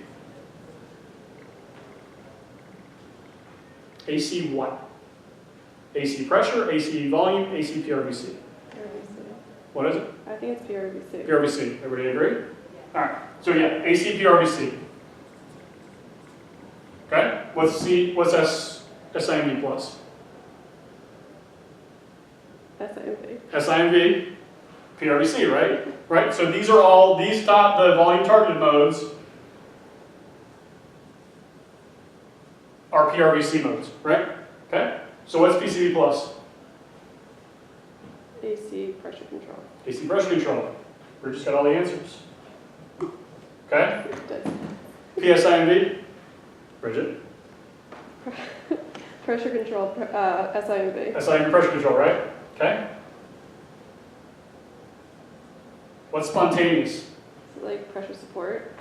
[SPEAKER 1] AC what? AC pressure, AC volume, AC PRVC.
[SPEAKER 5] PRVC.
[SPEAKER 1] What is it?
[SPEAKER 5] I think it's PRVC.
[SPEAKER 1] PRVC. Everybody agree? All right, so yeah, AC PRVC. Okay, what's SIMV plus?
[SPEAKER 5] SIMV.
[SPEAKER 1] SIMV, PRVC, right? Right, so these are all, the volume targeted modes are PRVC modes, right? Okay, so what's PCV plus?
[SPEAKER 5] AC pressure control.
[SPEAKER 1] AC pressure control. We just got all the answers. Okay, PSIMV, Bridget?
[SPEAKER 5] Pressure control, SIMV.
[SPEAKER 1] SIMV pressure control, right? Okay. What's spontaneous?
[SPEAKER 5] like pressure support.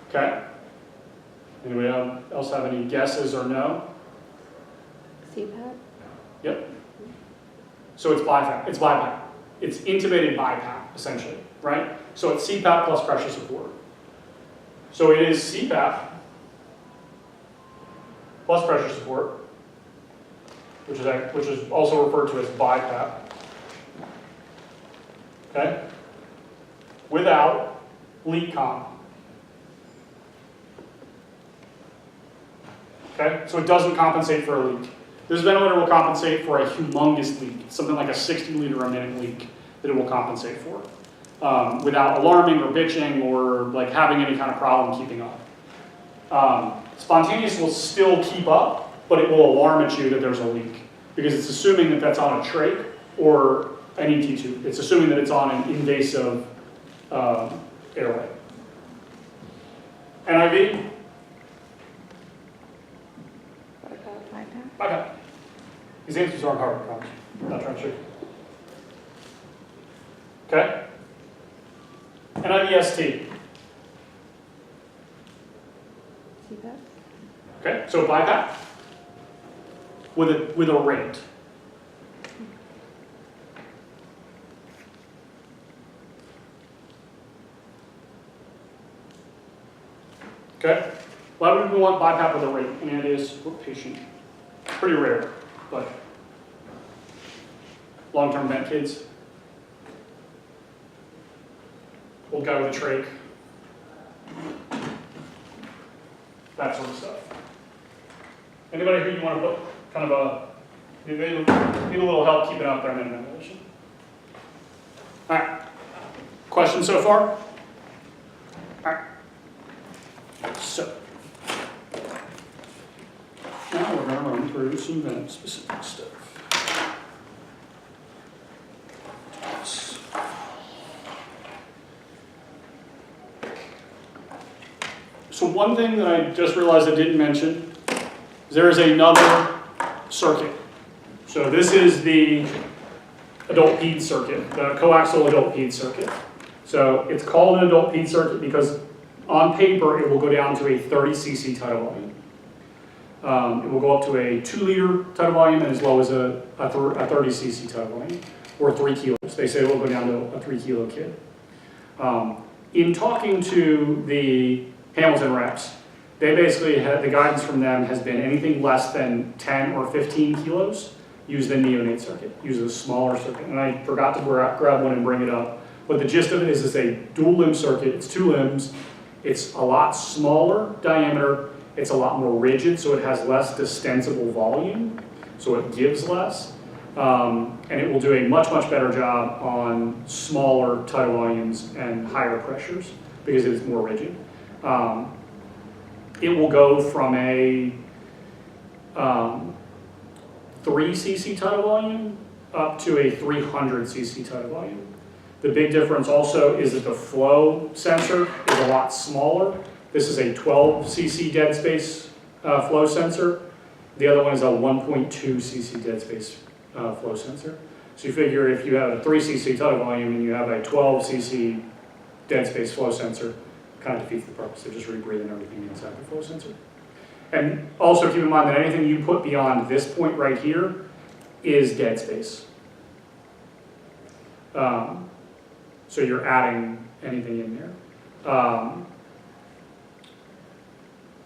[SPEAKER 1] Okay. Anybody else have any guesses or no?
[SPEAKER 2] CPAP?
[SPEAKER 1] So it's BiPAP. It's BiPAP. It's intubated BiPAP, essentially, right? So it's CPAP plus pressure support. So it is CPAP plus pressure support, which is also referred to as BiPAP. Okay? Without leak comp. Okay? So it doesn't compensate for a leak. This ventilator will compensate for a humongous leak, something like a 60 liter a minute leak that it will compensate for, without alarming or bitching or like having any kind of problem keeping up. Spontaneous will still keep up, but it will alarm at you that there's a leak because it's assuming that that's on a trach or an ET tube. It's assuming that it's on an invasive airway. NIV?
[SPEAKER 2] BiPAP?
[SPEAKER 1] Okay. These answers aren't hard, I promise. I'm not trying to trick you. Okay? NIVST.
[SPEAKER 2] CPAP?
[SPEAKER 1] Okay, so BiPAP with a rate. Okay? Why would we want BiPAP with a rate? And it is what patient? Pretty rare, but long-term vent kids. Old guy with a trach. That sort of stuff. Anybody who you want to put kind of need a little help keeping up their minimum ventilation? All right. Questions so far? All right. So, now we're going to run through some vent specific stuff. So one thing that I just realized I didn't mention is there is another circuit. So this is the adult ped circuit, the coaxial adult ped circuit. So it's called an adult ped circuit because on paper it will go down to a 30 cc tidal volume. It will go up to a 2 liter tidal volume and as low as a 30 cc tidal volume, or 3 kilos. They say it will go down to a 3 kilo kid. In talking to the Hamilton reps, they basically had, the guidance from them has been anything less than 10 or 15 kilos, use the neonate circuit, use a smaller circuit. And I forgot to grab one and bring it up. But the gist of it is it's a dual limb circuit, it's 2 limbs, it's a lot smaller diameter, it's a lot more rigid, so it has less distensible volume, so it gives less. And it will do a much, much better job on smaller tidal volumes and higher pressures because it is more rigid. It will go from a 3 cc tidal volume up to a 300 cc tidal volume. The big difference also is that the flow sensor is a lot smaller. This is a 12 cc dead space flow sensor. The other one is a 1.2 cc dead space flow sensor. So you figure if you have a 3 cc tidal volume and you have a 12 cc dead space flow sensor, kind of defeats the purpose. They're just rebreathing everything inside the flow sensor. And also keep in mind that anything you put beyond this point right here is dead space. So you're adding anything in there.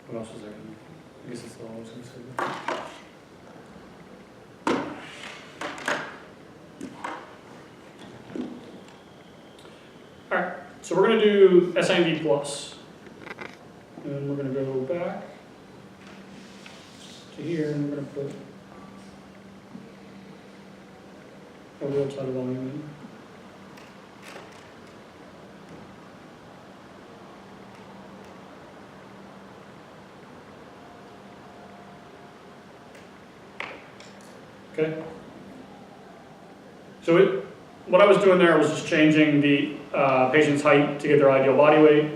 [SPEAKER 1] What else was there? I guess that's all I was going to say. All right, so we're going to do SIMV plus. And we're going to go back to here and we're going to put a real tidal volume in. Okay. So what I was doing there was just changing the patient's height to get their ideal body weight,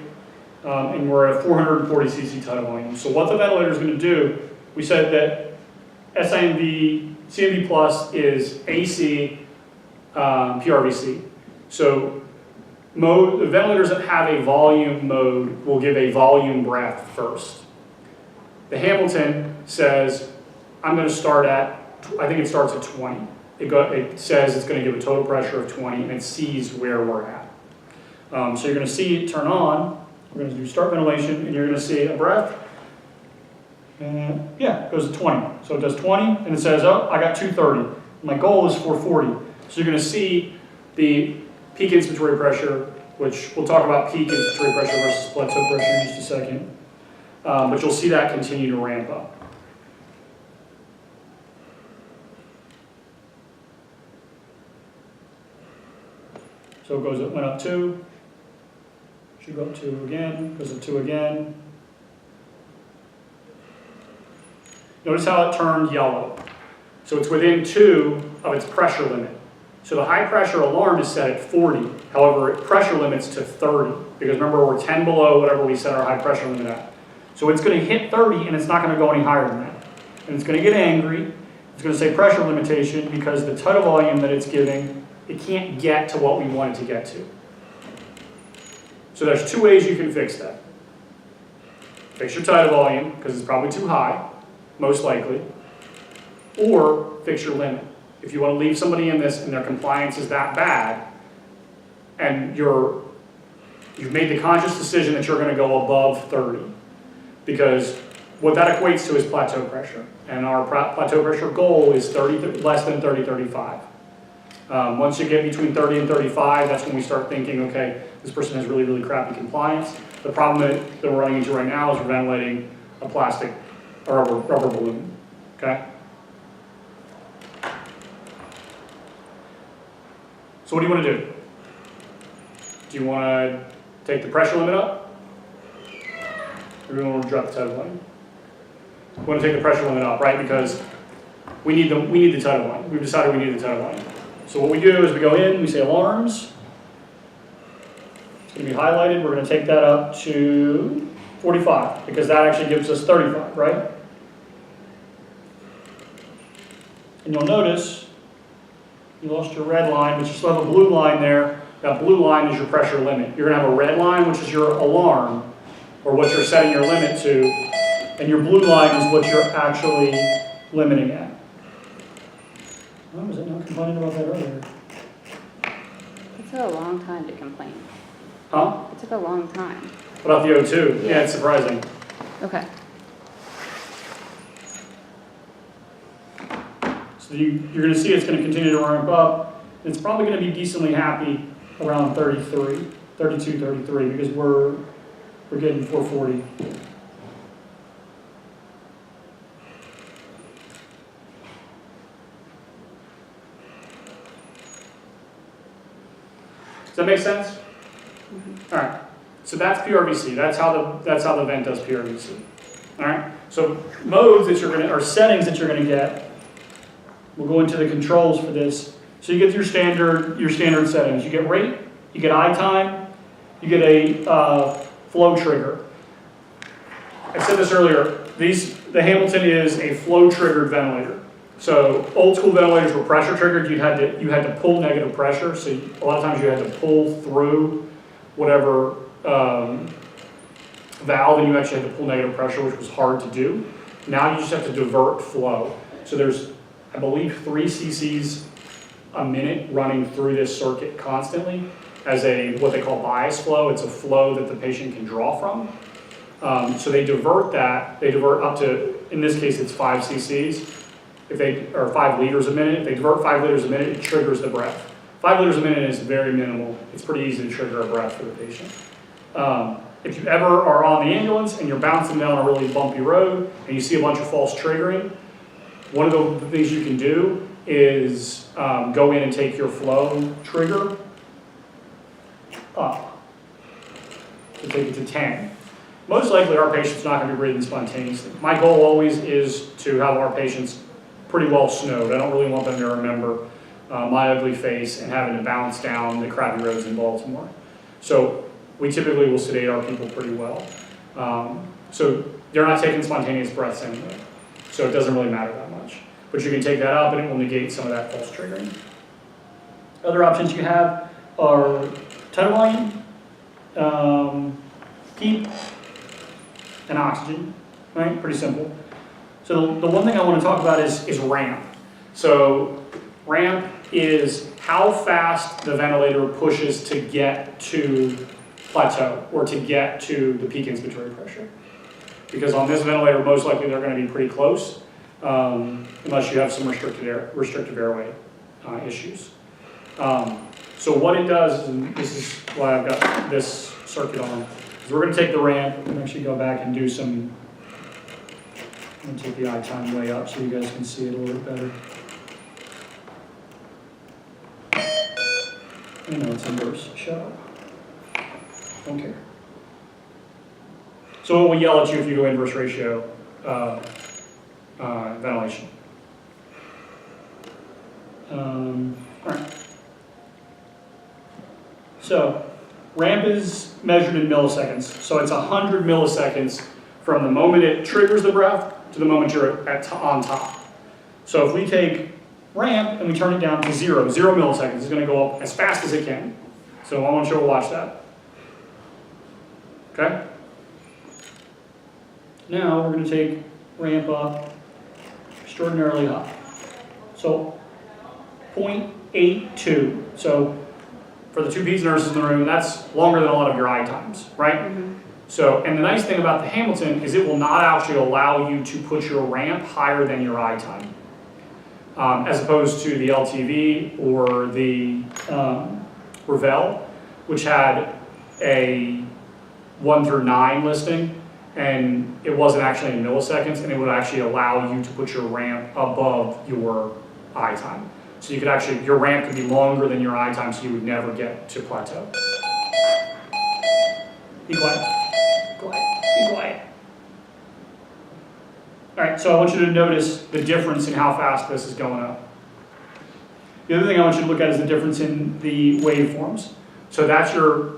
[SPEAKER 1] and we're at 440 cc tidal volume. So what the ventilator is going to do, we said that CMV plus is AC PRVC. So the ventilators that have a volume mode will give a volume breath first. The Hamilton says, I'm going to start at, I think it starts at 20. It says it's going to give a total pressure of 20, and it sees where we're at. So you're going to see it turn on. We're going to do start ventilation, and you're going to see a breath. And yeah, it goes to 20. So it does 20, and it says, oh, I got 230. My goal is 440. So you're going to see the peak inspiratory pressure, which we'll talk about peak inspiratory pressure versus plateau pressure in just a second. But you'll see that continue to ramp up. So it went up 2. Should go up 2 again, goes up 2 again. Notice how it turned yellow. So it's within 2 of its pressure limit. So the high pressure alarm is set at 40. However, it pressure limits to 30. Because remember, we're 10 below whatever we set our high pressure limit at. So it's going to hit 30 and it's not going to go any higher than that. And it's going to get angry. It's going to say pressure limitation because the tidal volume that it's giving, it can't get to what we want it to get to. So there's 2 ways you can fix that. Fix your tidal volume because it's probably too high, most likely. Or fix your limit. If you want to leave somebody in this and their compliance is that bad, and you've made the conscious decision that you're going to go above 30, because what that equates to is plateau pressure, and our plateau pressure goal is less than 30, 35. Once you get between 30 and 35, that's when we start thinking, okay, this person has really, really crappy compliance. The problem that we're running into right now is we're ventilating a plastic or a rubber balloon, okay? So what do you want to do? Do you want to take the pressure limit up? Or do you want to drop the tidal volume? We want to take the pressure limit up, right? Because we need the tidal volume. We've decided we need the tidal volume. So what we do is we go in, we say alarms. It's going to be highlighted. We're going to take that up to 45 because that actually gives us 35, right? And you'll notice you lost your red line, but you still have a blue line there. That blue line is your pressure limit. You're going to have a red line, which is your alarm, or what you're setting your limit to, and your blue line is what you're actually limiting at. Why was I not complaining about that earlier?
[SPEAKER 2] It took a long time to complain.
[SPEAKER 1] Huh?
[SPEAKER 2] It took a long time.
[SPEAKER 1] What about the O2? Yeah, it's surprising.
[SPEAKER 2] Okay.
[SPEAKER 1] So you're going to see it's going to continue to ramp up. It's probably going to be decently happy around 33, 32, 33, because we're getting 440. Does that make sense? Mm-hmm. All right. So that's PRVC. That's how the vent does PRVC. All right. So modes that you're going to, or settings that you're going to get. We'll go into the controls for this. So you get your standard settings. You get rate, you get eye time, you get a flow trigger. I said this earlier. The Hamilton is a flow triggered ventilator. So old school ventilators were pressure triggered. You had to pull negative pressure. So a lot of times you had to pull through whatever valve, and you actually had to pull negative pressure, which was hard to do. Now you just have to divert flow. So there's, I believe, 3 cc's a minute running through this circuit constantly as what they call bias flow. It's a flow that the patient can draw from. So they divert that. They divert up to, in this case, it's 5 cc's. Or 5 liters a minute. If they divert 5 liters a minute, it triggers the breath. 5 liters a minute is very minimal. It's pretty easy to trigger a breath for the patient. If you ever are on the ambulance and you're bouncing down a really bumpy road and you see a bunch of false triggering, one of the things you can do is go in and take your flow trigger up to take it to 10. Most likely our patient's not going to be breathing spontaneously. My goal always is to have our patients pretty well snowed. I don't really want them to remember my ugly face and having to bounce down the crappy roads in Baltimore. So we typically will sedate our people pretty well. So they're not taking spontaneous breaths anyway. So it doesn't really matter that much. But you can take that up and it will negate some of that false triggering. Other options you have are tidal volume, heat, and oxygen, right? Pretty simple. So the one thing I want to talk about is ramp. So ramp is how fast the ventilator pushes to get to plateau or to get to the peak inspiratory pressure. Because on this ventilator, most likely they're going to be pretty close, unless you have some restrictive airway issues. So what it does, and this is why I've got this circuit on, is we're going to take the ramp and actually go back and do some. I'm going to take the eye time way up so you guys can see it a little bit better. I know it's inverse. Shut up. Don't care. So it will yell at you if you go inverse ratio ventilation. All right. So ramp is measured in milliseconds. So it's 100 milliseconds from the moment it triggers the breath to the moment you're on top. So if we take ramp and we turn it down to 0 milliseconds, it's going to go up as fast as it can. So I want you to watch that. Okay? Now we're going to take ramp up extraordinarily high. So 0.82. So for the 2 P's nurses in the room, that's longer than a lot of your eye times, right?
[SPEAKER 2] Mm-hmm.
[SPEAKER 1] So, and the nice thing about the Hamilton is it will not actually allow you to put your ramp higher than your eye time. As opposed to the LTV or the Revell, which had a 1 through 9 listing, and it wasn't actually in milliseconds, and it would actually allow you to put your ramp above your eye time. So you could actually, your ramp could be longer than your eye time, so you would never get to plateau. Be quiet. Quiet. Be quiet. All right, so I want you to notice the difference in how fast this is going up. The other thing I want you to look at is the difference in the waveforms. So that's your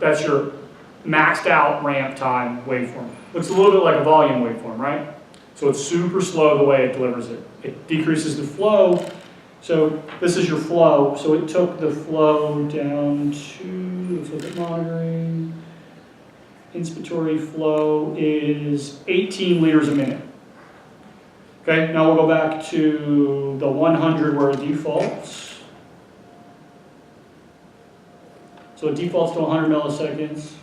[SPEAKER 1] maxed out ramp time waveform. Looks a little bit like a volume waveform, right? So it's super slow the way it delivers it. It decreases the flow. So this is your flow. So it took the flow down to, let's look at monitoring. Inspiratory flow is 18 liters a minute. Okay, now we'll go back to the 100 where it defaults. So it defaults to 100 milliseconds.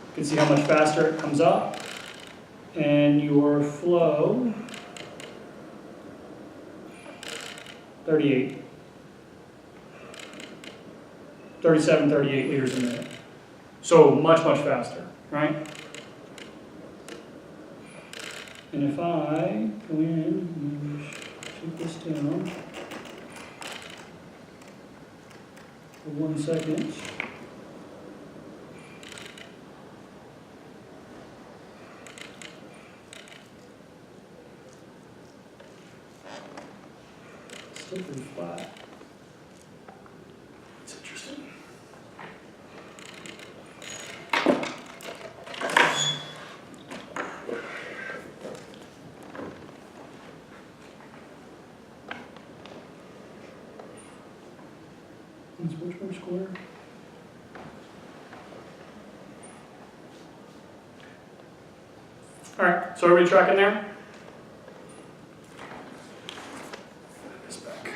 [SPEAKER 1] You can see how much faster it comes up. And your flow, 38. 37, 38 liters a minute. So much, much faster, right? And if I go in and shoot this down for 1 second. Still pretty flat. It's interesting. It's much more square. All right, so are we tracking there? This back.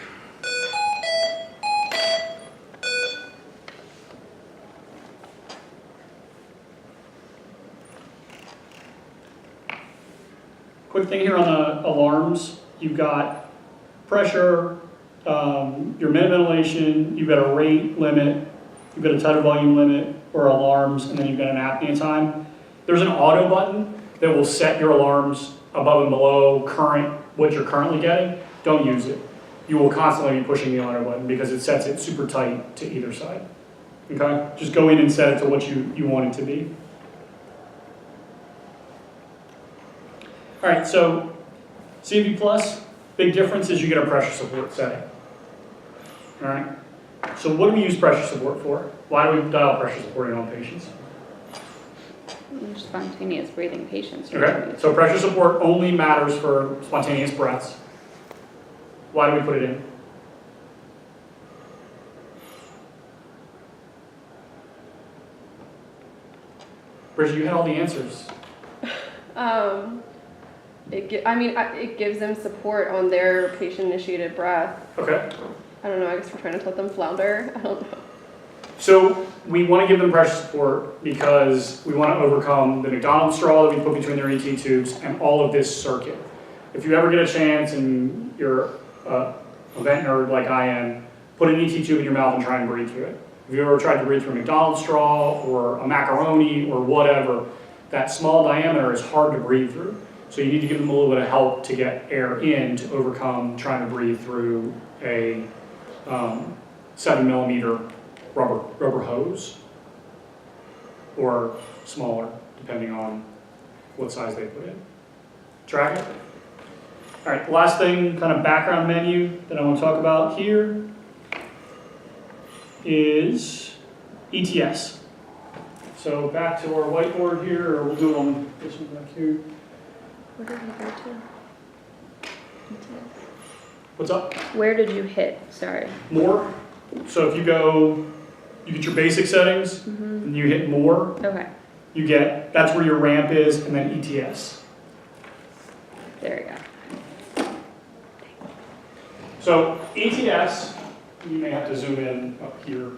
[SPEAKER 1] Quick thing here on the alarms, you've got pressure, your minute ventilation, you've got a rate limit, you've got a tidal volume limit or alarms, and then you've got an apnea time. There's an auto button that will set your alarms above and below what you're currently getting. Don't use it. You will constantly be pushing the auto button because it sets it super tight to either side. Okay? Just go in and set it to what you want it to be. All right, so CMV Plus, big difference is you get a pressure support setting. All right, so what do we use pressure support for? Why do we dial pressure support in all patients?
[SPEAKER 2] Spontaneous breathing patients.
[SPEAKER 1] Okay, so pressure support only matters for spontaneous breaths. Why do we put it in? Bridget, you had all the answers.
[SPEAKER 5] It gives them support on their patient-initiated breath.
[SPEAKER 1] Okay,
[SPEAKER 5] I don't know, I guess we're trying to let them flounder. I don't know.
[SPEAKER 1] so we want to give them pressure support because we want to overcome the McDonald's straw that we put between their ET tubes and all of this circuit. If you ever get a chance and you're a vent nerd like I am, put an ET tube in your mouth and try and breathe through it. If you ever tried to breathe through a McDonald's straw or a macaroni or whatever, that small diameter is hard to breathe through. So you need to give them a little bit of help to get air in to overcome trying to breathe through a 7mm rubber hose or smaller, depending on what size they put in. Track it? All right, last thing, kind of background menu that I want to talk about here is ETS. So back to our whiteboard here, or we'll do it on this one back here.
[SPEAKER 2] Where did you go to?
[SPEAKER 1] What's up?
[SPEAKER 2] Where did you hit? Sorry.
[SPEAKER 1] More. So if you go, you get your basic settings, and you hit more,
[SPEAKER 2] Okay,
[SPEAKER 1] you get, that's where your ramp is, and then ETS.
[SPEAKER 2] there you go.
[SPEAKER 1] So ETS, you may have to zoom in up here.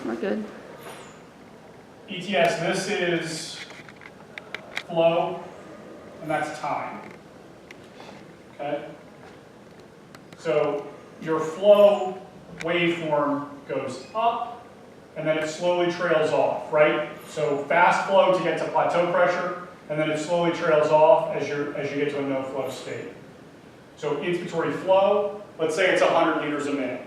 [SPEAKER 2] We're good.
[SPEAKER 1] ETS, this is flow, and that's time. Okay? So your flow waveform goes up, and then it slowly trails off, right? So fast flow to get to plateau pressure, and then it slowly trails off as you get to a no flow state. So inspiratory flow, let's say it's 100 liters a minute.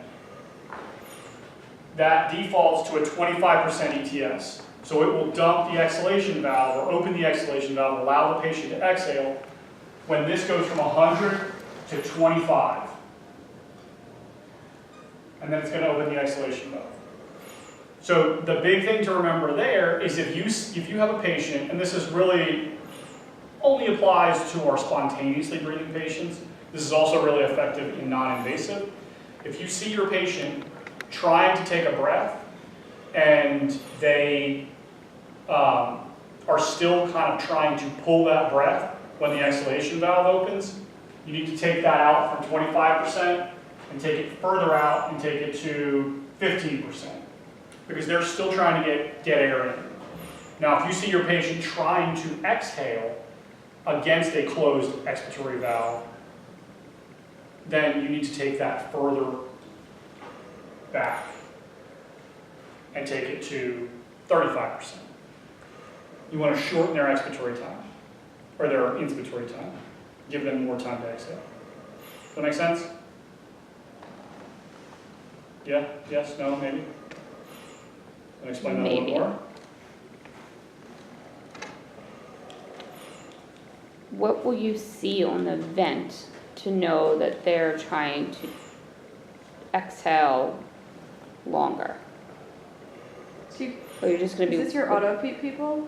[SPEAKER 1] That defaults to a 25% ETS. So it will dump the exhalation valve or open the exhalation valve, allow the patient to exhale when this goes from 100 to 25. And then it's going to open the exhalation valve. So the big thing to remember there is if you have a patient, and this is really only applies to our spontaneously breathing patients, this is also really effective in non-invasive. If you see your patient trying to take a breath and they are still kind of trying to pull that breath when the exhalation valve opens, you need to take that out from 25% and take it further out and take it to 15%, because they're still trying to get air in. Now, if you see your patient trying to exhale against a closed expiratory valve, then you need to take that further back and take it to 35%. You want to shorten their expiratory time, or their inspiratory time. Give them more time to exhale. Does that make sense? Yeah? Yes? No? Maybe? Can I explain that a little
[SPEAKER 2] Maybe.
[SPEAKER 1] more?
[SPEAKER 2] What will you see on the vent to know that they're trying to exhale longer? Or you're just going to be...
[SPEAKER 5] Is this your auto peep people?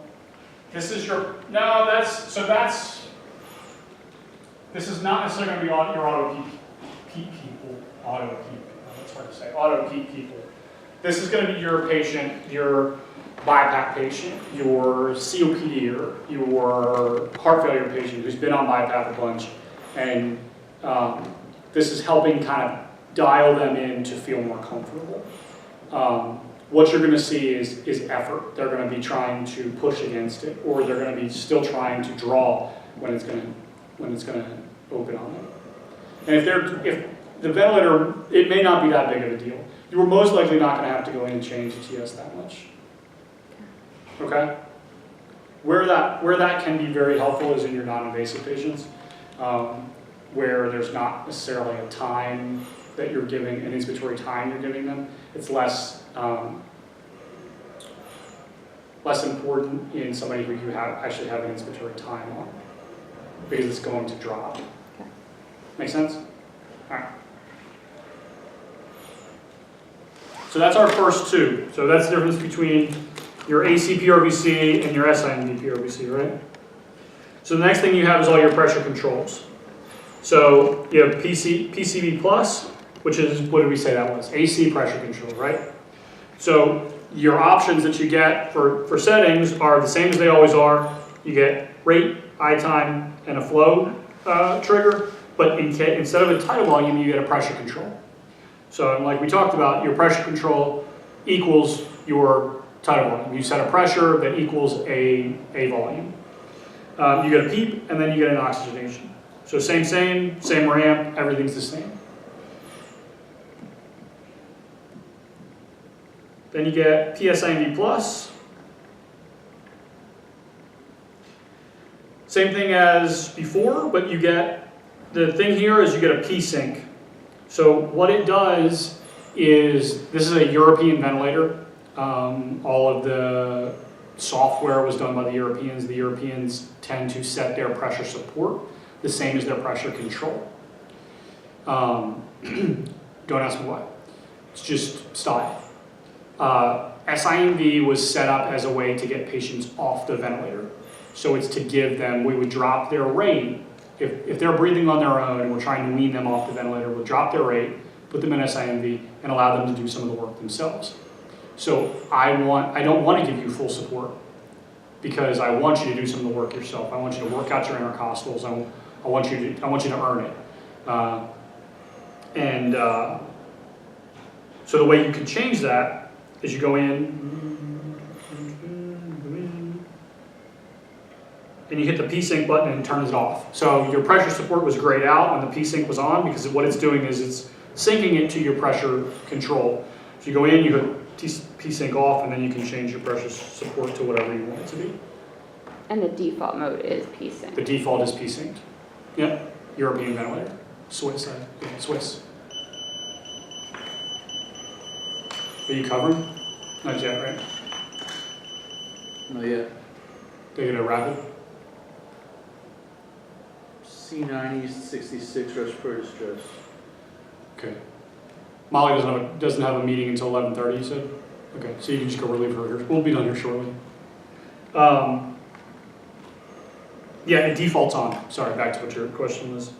[SPEAKER 1] This is your, no, this is not necessarily going to be your auto peak people, that's hard to say, auto peak people. This is going to be your patient, your BiPAP patient, your COPD, your heart failure patient who's been on BiPAP a bunch, and this is helping kind of dial them in to feel more comfortable. What you're going to see is effort. They're going to be trying to push against it, or they're going to be still trying to draw when it's going to open on them. And if the ventilator, it may not be that big of a deal. You are most likely not going to have to go in and change the TS that much. Okay? Where that can be very helpful is in your non-invasive patients, where there's not necessarily a time that you're giving, an inspiratory time you're giving them. It's less important in somebody who you actually have an inspiratory time on, because it's going to drop.
[SPEAKER 2] Okay.
[SPEAKER 1] Make sense? All right. So that's our first two. So that's the difference between your AC PRVC, and your SIMD PRVC, right? So the next thing you have is all your pressure controls. So you have PCV plus, which is, what did we say that was? AC pressure control, right? So your options that you get for settings are the same as they always are. You get rate, eye time, and a flow trigger, but instead of a tidal volume, you get a pressure control. So like we talked about, your pressure control equals your tidal volume. You set a pressure that equals a volume. You get a PEEP, and then you get an oxygenation. So same ramp, everything's the same. Then you get PSIMD plus. Same thing as before, but you get, the thing here is you get a P-sync. So what it does is, this is a European ventilator. All of the software was done by the Europeans. The Europeans tend to set their pressure support the same as their pressure control. Don't ask me why. It's just style. SIMV was set up as a way to get patients off the ventilator. So it's to give them, we would drop their rate. If they're breathing on their own and we're trying to wean them off the ventilator, we'll drop their rate, put them in SIMV, and allow them to do some of the work themselves. So I don't want to give you full support because I want you to do some of the work yourself. I want you to work out your intercostals. I want you to earn it. So the way you can change that is you go in and you hit the P-sync button and it turns it off. So your pressure support was grayed out when the P-sync was on because what it's doing is it's syncing it to your pressure control. So you go in, you hit P-sync off, and then you can change your pressure support to whatever you want it to be.
[SPEAKER 2] And the default mode is P-sync.
[SPEAKER 1] The default is P-synced. Yep, European ventilator. Swiss. Swiss. Are you covered? Not yet, right?
[SPEAKER 3] Not yet.
[SPEAKER 1] They get a rapid?
[SPEAKER 3] C90, 66 respiratory distress.
[SPEAKER 1] Okay. Molly doesn't have a meeting until 11:30, you said? Okay, so you can just go relieve her here. We'll be done here shortly. Yeah, it defaults on. Sorry, back to what your question was.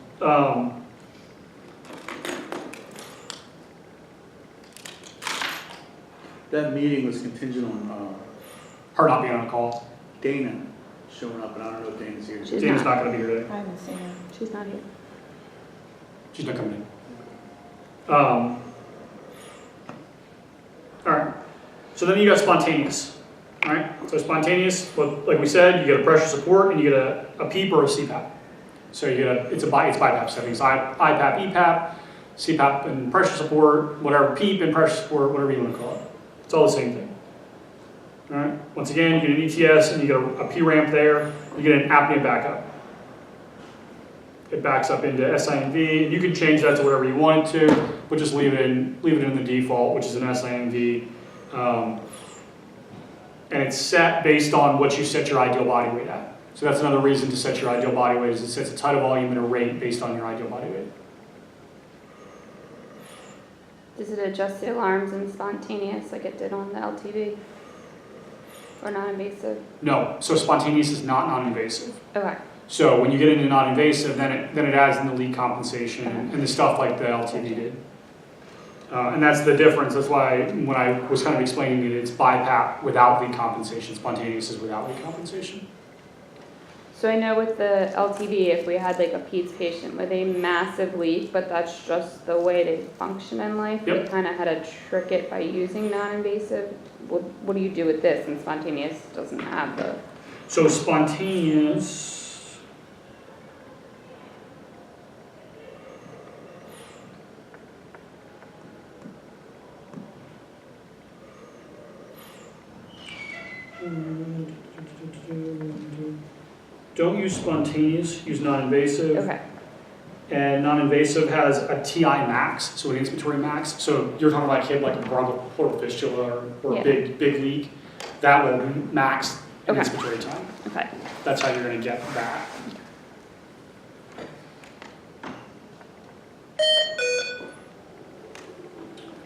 [SPEAKER 3] That meeting was contingent on
[SPEAKER 1] Her not being on a call.
[SPEAKER 3] Dana showing up, and I don't know if Dana's here.
[SPEAKER 2] She's
[SPEAKER 1] Dana's
[SPEAKER 2] not.
[SPEAKER 1] not going to be here today.
[SPEAKER 4] I haven't seen her.
[SPEAKER 2] She's not here.
[SPEAKER 1] She's not coming in. All right. So then you got spontaneous. All right. So spontaneous, like we said, you get a pressure support and you get a PEEP or a CPAP. So you get it's BiPAP settings. IPAP, EPAP, CPAP and pressure support, whatever, PEEP and pressure support, whatever you want to call it. It's all the same thing. All right. Once again, you get an ETS and you get a P ramp there. You get an apnea backup. It backs up into SIMV, and you can change that to whatever you want it to, but just leave it in the default, which is an SIMV. And it's set based on what you set your ideal body weight at. So that's another reason to set your ideal body weight, is it sets a tidal volume and a rate based on your ideal body weight.
[SPEAKER 2] Does it adjust the alarms in spontaneous like it did on the LTV? Or non-invasive?
[SPEAKER 1] No, so spontaneous is not non-invasive.
[SPEAKER 2] Okay.
[SPEAKER 1] So when you get into non-invasive, then it adds in the leak compensation and the stuff like the LTV did. And that's the difference. That's why when I was kind of explaining it, it's BiPAP without leak compensation. Spontaneous is without leak compensation.
[SPEAKER 2] So I know with the LTV, if we had like a PEDS patient with a massive leak, but that's just the way they function in life,
[SPEAKER 1] Yep.
[SPEAKER 2] we kind of had to trick it by using non-invasive. What do you do with this? And spontaneous doesn't have the...
[SPEAKER 1] So spontaneous... Don't use spontaneous, use non-invasive.
[SPEAKER 2] Okay.
[SPEAKER 1] And non-invasive has a TI max, so an inspiratory max. So you're talking about a kid like a bronchopleural fistula or
[SPEAKER 2] Yeah.
[SPEAKER 1] a big leak. That will max an
[SPEAKER 2] Okay.
[SPEAKER 1] inspiratory time.
[SPEAKER 2] Okay.
[SPEAKER 1] That's how you're going to get that.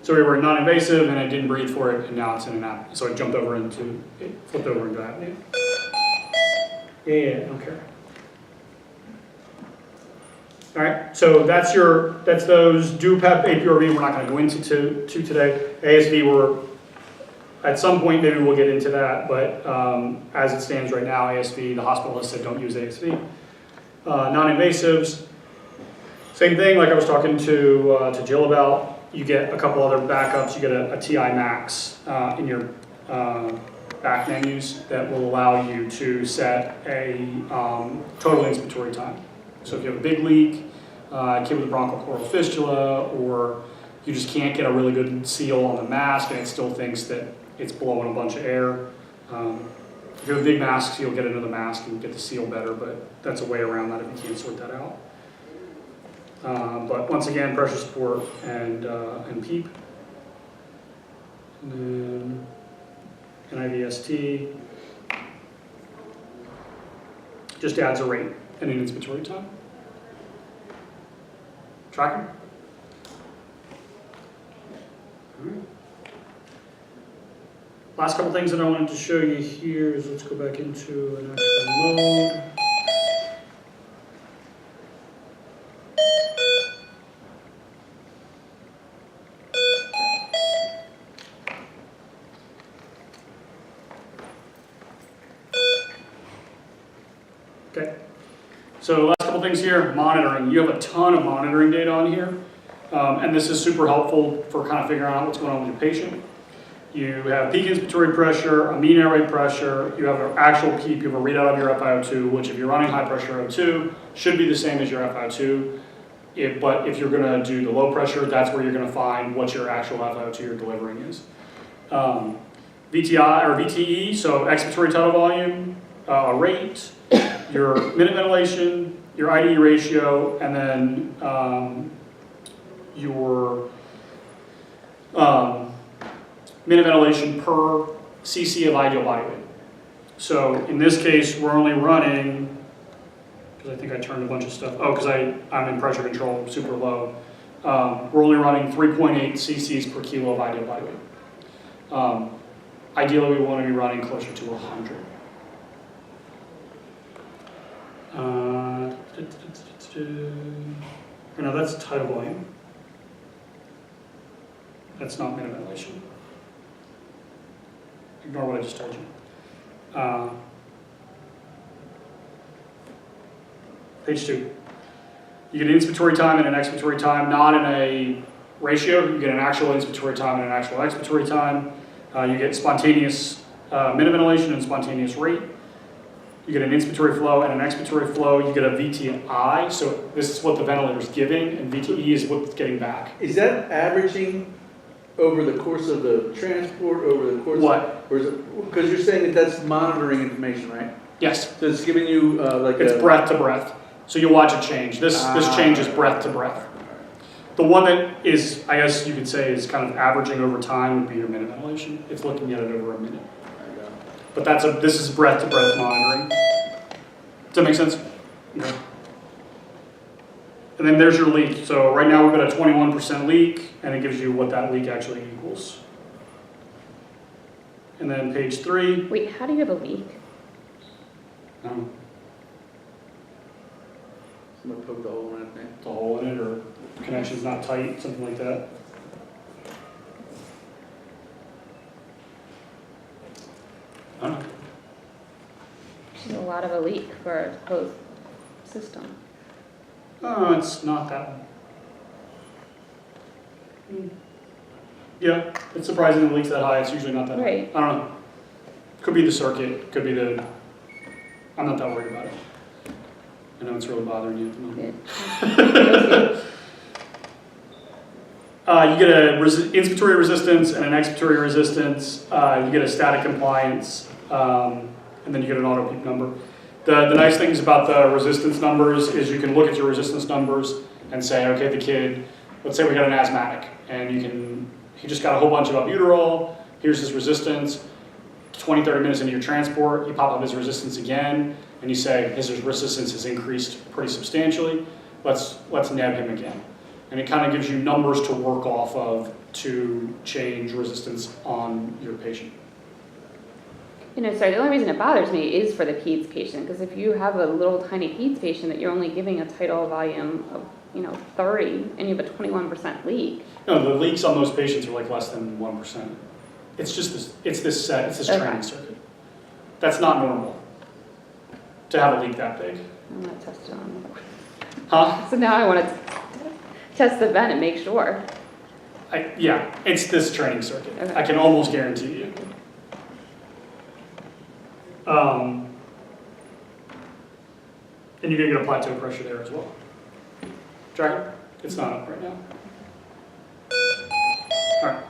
[SPEAKER 1] So we were non-invasive and I didn't breathe for it, and now it's in an app. So I jumped over it flipped over into apnea. Yeah, okay. All right, so that's those. DUPEP, APRV, we're not going to go into today. ASV, at some point maybe we'll get into that, but as it stands right now, ASV, the hospital has said don't use ASV. Non-invasives, same thing. Like I was talking to Jill about. You get a couple other backups. You get a TI Max in your back menus that will allow you to set a total inspiratory time. So if you have a big leak, a kid with a bronchopleural fistula, or you just can't get a really good seal on the mask and it still thinks that it's blowing a bunch of air. If you have big masks, you'll get into the mask and get the seal better, but that's a way around that if you can't sort that out. But once again, pressure support and PEEP. And then NIVST just adds a rate and an inspiratory time. Tracking? All right. Last couple things that I wanted to show you here is let's go back into an actual mode. Okay, so last couple things here, monitoring. You have a ton of monitoring data on here, and this is super helpful for kind of figuring out what's going on with your patient. You have peak inspiratory pressure, a mean airway pressure, you have an actual PEEP, you have a readout of your FiO2, which if you're running high pressure O2, should be the same as your FiO2. But if you're going to do the low pressure, that's where you're going to find what your actual FiO2 you're delivering is. VTI or VTE, so expiratory tidal volume, rate, your minute ventilation, your IDE ratio, and then your minute ventilation per cc of ideal body weight. So in this case, we're only running, because I think I turned a bunch of stuff, because I'm in pressure control, super low. We're only running 3.8 cc's per kilo of ideal body weight. Ideally, we want to be running closer to 100. No, that's tidal volume. That's not minute ventilation. Ignore what I just told you. Page 2. You get an inspiratory time and an expiratory time, not in a ratio. You get an actual inspiratory time and an actual expiratory time. You get spontaneous minute ventilation and spontaneous rate. You get an inspiratory flow and an expiratory flow. You get a VTI, so this is what the ventilator is giving, and VTE is what's getting back.
[SPEAKER 3] Is that averaging over the course of the transport, over the course
[SPEAKER 1] What?
[SPEAKER 3] Or is it, because you're saying that that's monitoring information, right?
[SPEAKER 1] Yes.
[SPEAKER 3] So it's giving you
[SPEAKER 1] It's breath to breath. So you'll watch it change. This changes breath to breath. The one that is, I guess you could say, is kind of averaging over time would be your minute ventilation. It's looking at it over a minute. But this is breath to breath monitoring. Does that make sense? Okay. And then there's your leak. So right now we've got a 21% leak, and it gives you what that leak actually equals. And then page 3.
[SPEAKER 2] Wait, how do you have a leak?
[SPEAKER 3] Someone poked a hole in it, I think.
[SPEAKER 1] The hole in it, or connection's not tight, something like that. I don't know.
[SPEAKER 2] Which is a lot of a leak for a closed system.
[SPEAKER 1] Oh, it's not that one. Yeah, it's surprising the leak's that high. It's usually not that
[SPEAKER 2] Right.
[SPEAKER 1] high. I don't know. Could be the circuit. Could be the. I'm not that worried about it. I know it's really bothering you at the moment. You get a inspiratory resistance and an expiratory resistance. You get a static compliance, and then you get an auto PEEP number. The nice things about the resistance numbers is you can look at your resistance numbers and say, okay, the kid, let's say we got an asthmatic, and he just got a whole bunch of albuterol, here's his resistance. 20, 30 minutes into your transport, you pop up his resistance again, and you say his resistance has increased pretty substantially. Let's nab him again. And it kind of gives you numbers to work off of to change resistance on your patient.
[SPEAKER 2] Sorry, the only reason it bothers me is for the peds patient, because if you have a little tiny peds patient that you're only giving a tidal volume of, 30, and you have a 21% leak.
[SPEAKER 1] No, the leaks on most patients are like less than 1%. It's just this, it's this
[SPEAKER 2] Okay.
[SPEAKER 1] training circuit. That's not normal to have a leak that big.
[SPEAKER 2] I'm gonna test it on.
[SPEAKER 1] Huh?
[SPEAKER 2] So now I want to test the vent and make sure.
[SPEAKER 1] Yeah, it's this training circuit.
[SPEAKER 2] Okay.
[SPEAKER 1] I can almost guarantee you. And you're gonna get a plateau pressure there as well. Tracker? It's not up right now. All right.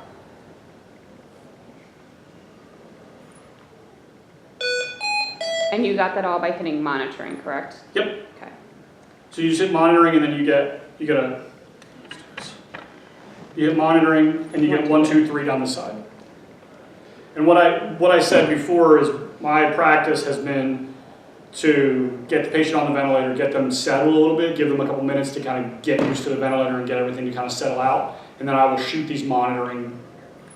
[SPEAKER 2] And you got that all by hitting monitoring, correct?
[SPEAKER 1] Yep.
[SPEAKER 2] Okay.
[SPEAKER 1] So you just hit monitoring, and then you hit monitoring, and you get 1, 2, 3 down the side. And what I said before is my practice has been to get the patient on the ventilator, get them settled a little bit, give them a couple minutes to kind of get used to the ventilator and get everything to kind of settle out, and then I will shoot these monitoring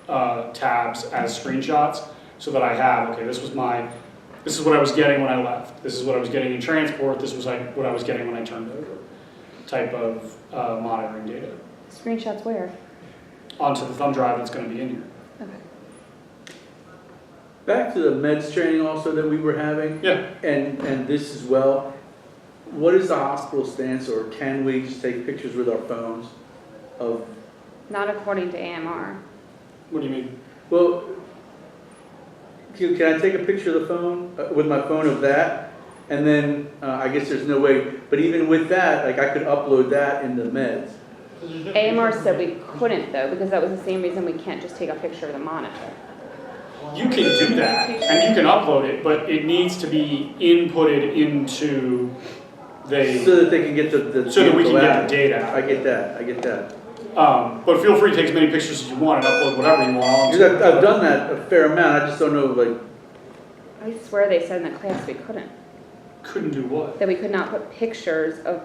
[SPEAKER 1] tabs as screenshots so that I have, okay, this is what I was getting when I left, this is what I was getting in transport, this was what I was getting when I turned over, type of monitoring data
[SPEAKER 2] Screenshots where?
[SPEAKER 1] onto the thumb drive that's going to be in here.
[SPEAKER 2] Okay.
[SPEAKER 3] Back to the meds training also that we were having,
[SPEAKER 1] Yeah.
[SPEAKER 3] and this as well. What is the hospital stance, or can we just take pictures with our phones of,
[SPEAKER 2] Not according to AMR.
[SPEAKER 1] What do you mean?
[SPEAKER 3] well, can I take a picture of the phone, with my phone of that? And then, I guess there's no way, but even with that, like I could upload that in the meds.
[SPEAKER 2] AMR said we couldn't though, because that was the same reason we can't just take a picture of the monitor.
[SPEAKER 1] You can do that, and you can upload it, but it needs to be inputted into
[SPEAKER 3] So that they can get the
[SPEAKER 1] so that we can get
[SPEAKER 3] out.
[SPEAKER 1] the data
[SPEAKER 3] I
[SPEAKER 1] out.
[SPEAKER 3] get that.
[SPEAKER 1] But feel free to take as many pictures as you want and upload whatever you want onto
[SPEAKER 3] Because
[SPEAKER 1] it.
[SPEAKER 3] I've done that a fair amount, I just don't know, like,
[SPEAKER 2] I swear they said in the class we couldn't.
[SPEAKER 1] Couldn't do what?
[SPEAKER 2] That we could not put pictures of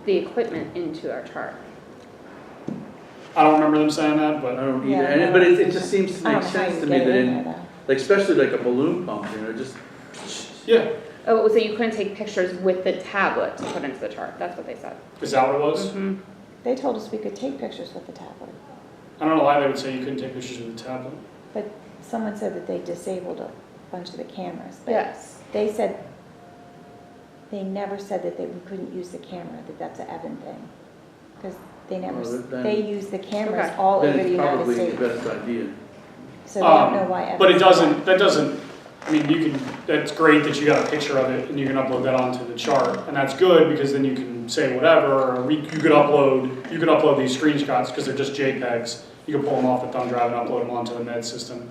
[SPEAKER 2] the equipment into our chart.
[SPEAKER 1] I don't remember them saying that,
[SPEAKER 3] I
[SPEAKER 1] but
[SPEAKER 3] don't
[SPEAKER 4] Yeah,
[SPEAKER 3] either. And
[SPEAKER 4] no.
[SPEAKER 3] but it just seems to
[SPEAKER 4] I
[SPEAKER 3] make
[SPEAKER 4] don't know how
[SPEAKER 3] sense
[SPEAKER 4] you
[SPEAKER 3] to me
[SPEAKER 4] get
[SPEAKER 3] that
[SPEAKER 4] in
[SPEAKER 3] in,
[SPEAKER 4] there, though.
[SPEAKER 3] like, especially like a balloon pump, just,
[SPEAKER 1] yeah.
[SPEAKER 2] Oh, so you couldn't take pictures with the tablet to put into the chart. That's what they said.
[SPEAKER 1] Is that what it was?
[SPEAKER 2] Mm-hmm.
[SPEAKER 4] They told us we could take pictures with the tablet,
[SPEAKER 1] I don't know why they would say you couldn't take pictures with a tablet.
[SPEAKER 4] but someone said that they disabled a bunch of the cameras. But
[SPEAKER 2] Yes.
[SPEAKER 4] they said, they never said that we couldn't use the camera, that that's an Evan thing. Because they never,
[SPEAKER 3] Well, then-
[SPEAKER 4] they use the cameras
[SPEAKER 2] Okay.
[SPEAKER 4] all
[SPEAKER 3] then
[SPEAKER 4] over the
[SPEAKER 3] it's
[SPEAKER 4] United
[SPEAKER 3] probably the
[SPEAKER 4] States.
[SPEAKER 3] best idea.
[SPEAKER 4] So they don't know why Evan.
[SPEAKER 1] But that doesn't, I mean, that's great that you got a picture of it and you can upload that onto the chart. And that's good because then you can say whatever, or you could upload these screenshots because they're just JPEGs. You can pull them off the thumb drive and upload them onto the med system.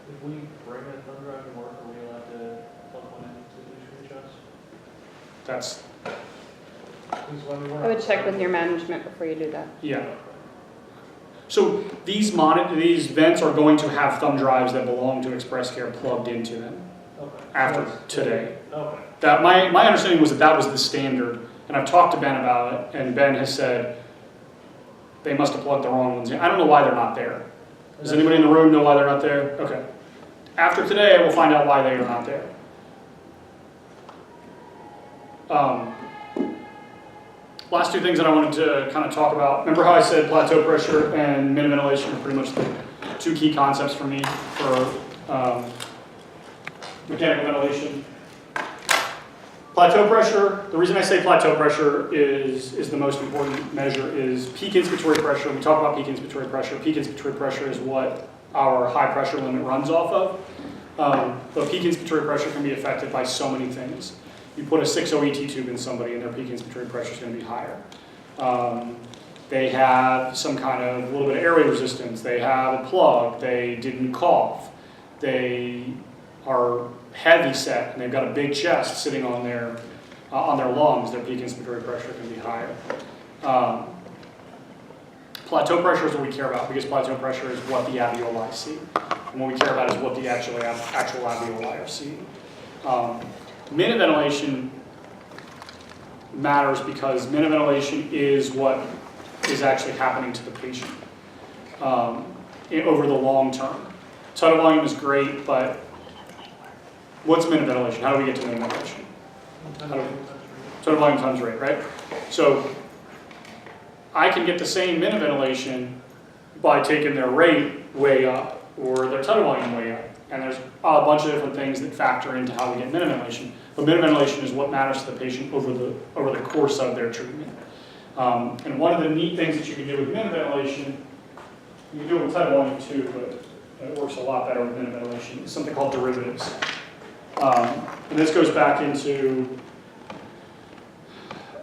[SPEAKER 7] If we bring a thumb drive to work, are we allowed to plug one into the screenshots?
[SPEAKER 1] That's,
[SPEAKER 7] Because when we
[SPEAKER 2] I would check with your management before you do that.
[SPEAKER 1] yeah. So these vents are going to have thumb drives that belong to Express Care plugged into them
[SPEAKER 7] Okay.
[SPEAKER 1] after today.
[SPEAKER 7] Okay.
[SPEAKER 1] That my understanding was that was the standard, and I've talked to Ben about it, and Ben has said they must have plugged the wrong ones in. I don't know why they're not there. Does anybody in the room know why they're not there? Okay. After today, we'll find out why they are not there. Last two things that I wanted to kind of talk about. Remember how I said plateau pressure and minute ventilation are pretty much the two key concepts for me for mechanical ventilation. Plateau pressure, the reason I say plateau pressure is the most important measure is peak inspiratory pressure. We talk about peak inspiratory pressure. Peak inspiratory pressure is what our high pressure limit runs off of. But peak inspiratory pressure can be affected by so many things. You put a 6-0 ET tube in somebody and their peak inspiratory pressure is going to be higher. They have some kind of a little bit of airway resistance. They have a plug. They didn't cough. They are heavy set and they've got a big chest sitting on their lungs. Their peak inspiratory pressure can be higher. Plateau pressure is what we care about because plateau pressure is what the alveoli see. And what we care about is what the actual alveoli are seeing. Minute ventilation matters because minute ventilation is what is actually happening to the patient over the long term. Tidal volume is great, but what's minute ventilation? How do we get to minute ventilation? Tidal volume times rate, right? So I can get the same minute ventilation by taking their rate way up or their tidal volume way up. And there's a bunch of different things that factor into how we get minute ventilation. But minute ventilation is what matters to the patient over the course of their treatment. And one of the neat things that you can do with minute ventilation, you can do it with tidal volume too, but it works a lot better with minute ventilation, is something called derivatives. And this goes back into,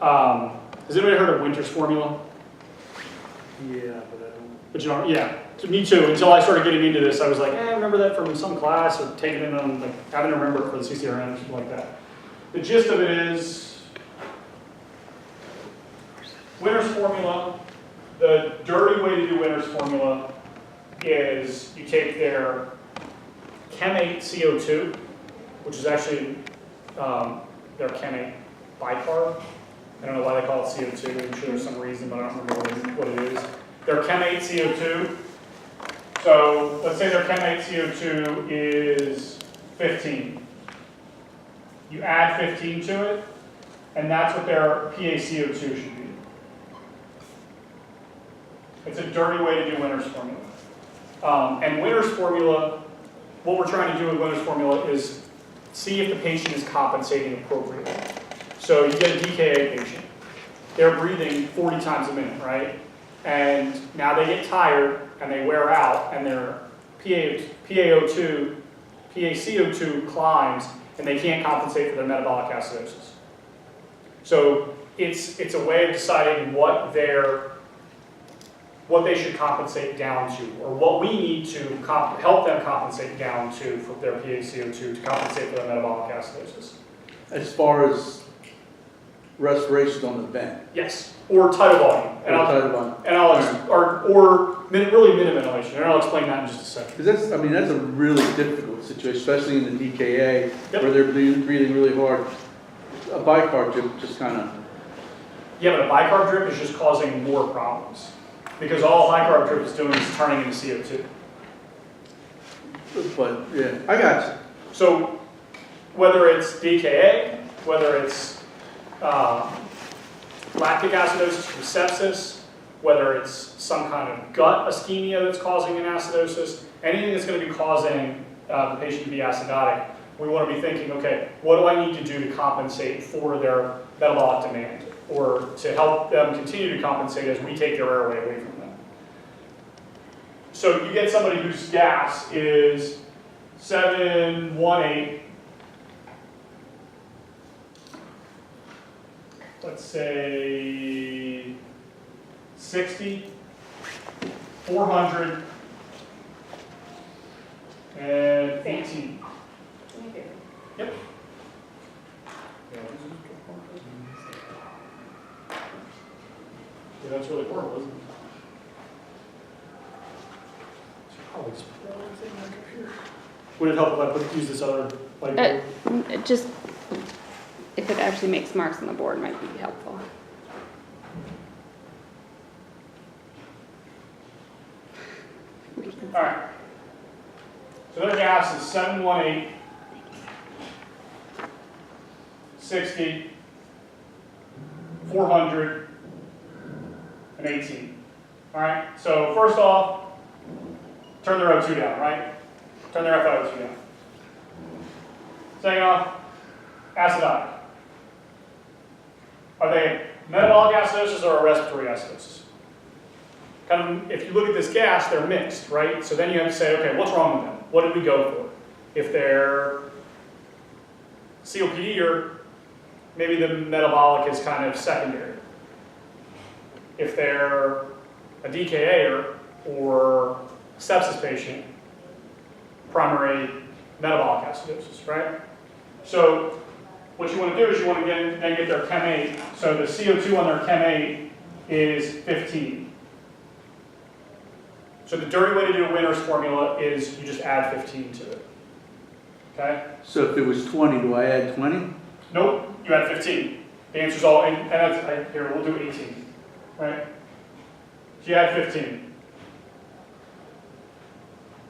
[SPEAKER 1] has anybody heard of Winter's formula?
[SPEAKER 7] Yeah, but I don't.
[SPEAKER 1] But you don't, yeah, me too. Until I started getting into this, I was like, I remember that from some class or taking it on, like, having to remember it for the CCRN or something like that. The gist of it is, Winter's formula, the dirty way to do Winter's formula is you take their Chem8 CO2, which is actually their Chem8 bicarb. I don't know why they call it CO2. I'm sure there's some reason, but I don't remember what it is. Their Chem8 CO2. So let's say their Chem8 CO2 is 15. You add 15 to it, and that's what their PaCO2 should be. It's a dirty way to do Winter's formula. And Winter's formula, what we're trying to do with Winter's formula is see if the patient is compensating appropriately. So you get a DKA patient. They're breathing 40 times a minute, right? And now they get tired and they wear out and their PaCO2 climbs and they can't compensate for their metabolic acidosis. So it's a way of deciding what they should compensate down to, or what we need to help them compensate down to for their PaCO2 to compensate for their metabolic acidosis.
[SPEAKER 3] As far as respiration on the vent.
[SPEAKER 1] Yes, or tidal volume. Or really minute ventilation, and I'll explain that in just a second.
[SPEAKER 3] Because that's a really difficult situation, especially in the DKA,
[SPEAKER 1] Yep.
[SPEAKER 3] where they're breathing really hard. A bicarb drip just kind of.
[SPEAKER 1] Yeah, but a bicarb drip is just causing more problems. Because all a bicarb drip is doing is turning into CO2.
[SPEAKER 3] But yeah, I got you.
[SPEAKER 1] So whether it's DKA, whether it's lactic acidosis from sepsis, whether it's some kind of gut ischemia that's causing an acidosis, anything that's going to be causing the patient to be acidotic, we want to be thinking, okay, what do I need to do to compensate for their metabolic demand, or to help them continue to compensate as we take their airway away from them. So you get somebody whose gas is 718, let's say 60, 400, and 18. Yep. Yeah, that's really horrible, isn't it? Probably just put that other thing back up here. Would it help if I use this other light bulb?
[SPEAKER 2] It just, if it actually makes marks on the board, might be helpful.
[SPEAKER 1] All right. So their gas is 718, 60, 400, and 18. All right. So first off, turn their O2 down, right? Turn their FiO2 down. Second off, acidotic. Are they metabolic acidosis or a respiratory acidosis? Kind of, if you look at this gas, they're mixed, right? So then you have to say, okay, what's wrong with them? What did we go for? If they're COPD, or maybe the metabolic is kind of secondary. If they're a DKA or sepsis patient, primary metabolic acidosis, right? So what you want to do is you want to then get their Chem8. So the CO2 on their Chem8 is 15. So the dirty way to do a Winter's formula is you just add 15 to it. Okay?
[SPEAKER 3] So if it was 20, do I add 20?
[SPEAKER 1] Nope, you add 15. The answer's all, and that's, here, we'll do 18, right? So you had 15.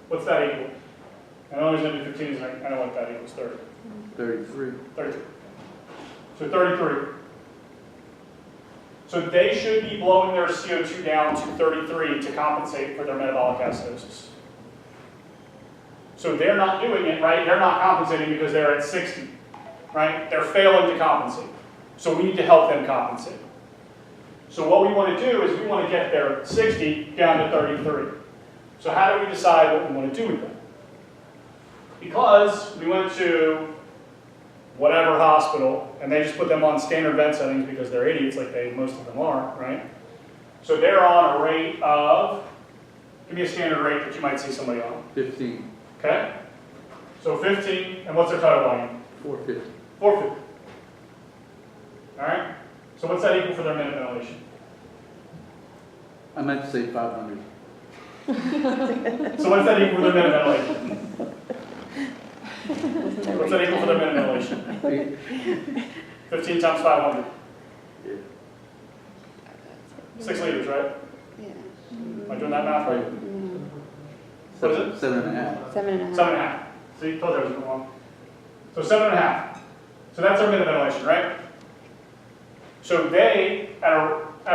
[SPEAKER 1] What's that equal? And the only reason I do 15 is I know what that equals, 30.
[SPEAKER 3] 33.
[SPEAKER 1] 33. So 33. So they should be blowing their CO2 down to 33 to compensate for their metabolic acidosis. So they're not doing it, right? They're not compensating because they're at 60, right? They're failing to compensate. So we need to help them compensate. So what we want to do is we want to get their 60 down to 33. So how do we decide what we want to do with them? Because we went to whatever hospital, and they just put them on standard vent settings because they're idiots like most of them are, right? So they're on a rate of, give me a standard rate that you might see somebody on.
[SPEAKER 3] 15.
[SPEAKER 1] Okay? So 15, and what's their total volume?
[SPEAKER 3] 450.
[SPEAKER 1] 450. All right? So what's that equal for their minute ventilation?
[SPEAKER 3] I meant to say 500.
[SPEAKER 1] So what's that equal for their minute ventilation? What's that equal for their minute ventilation? 15 times 500. 6 liters, right?
[SPEAKER 2] Yeah.
[SPEAKER 1] Am I doing that math right? What is it?
[SPEAKER 3] 7.5.
[SPEAKER 2] 7.5.
[SPEAKER 1] 7.5. See, told you I was wrong. So 7.5. So that's our minute ventilation, right? So they, at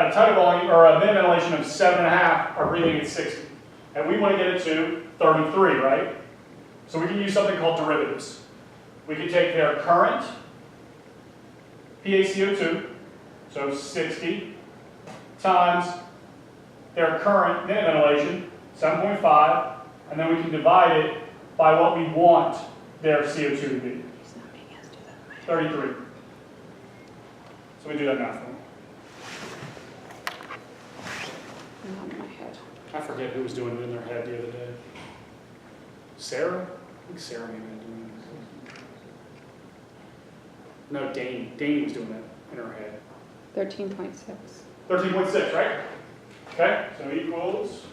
[SPEAKER 1] a tidal volume, or a minute ventilation of 7.5, are breathing at 60. And we want to get it to 33, right? So we can use something called derivatives. We can take their current PaCO2, so 60, times their current minute ventilation, 7.5, and then we can divide it by what we want their CO2 to be, 33. So we do that math for them.
[SPEAKER 2] In my head.
[SPEAKER 1] I forget who was doing it in their head the other day. Sarah? I think Sarah may have been doing it. No, Dane was doing that in her head.
[SPEAKER 2] 13.6.
[SPEAKER 1] 13.6, right? Okay, so equals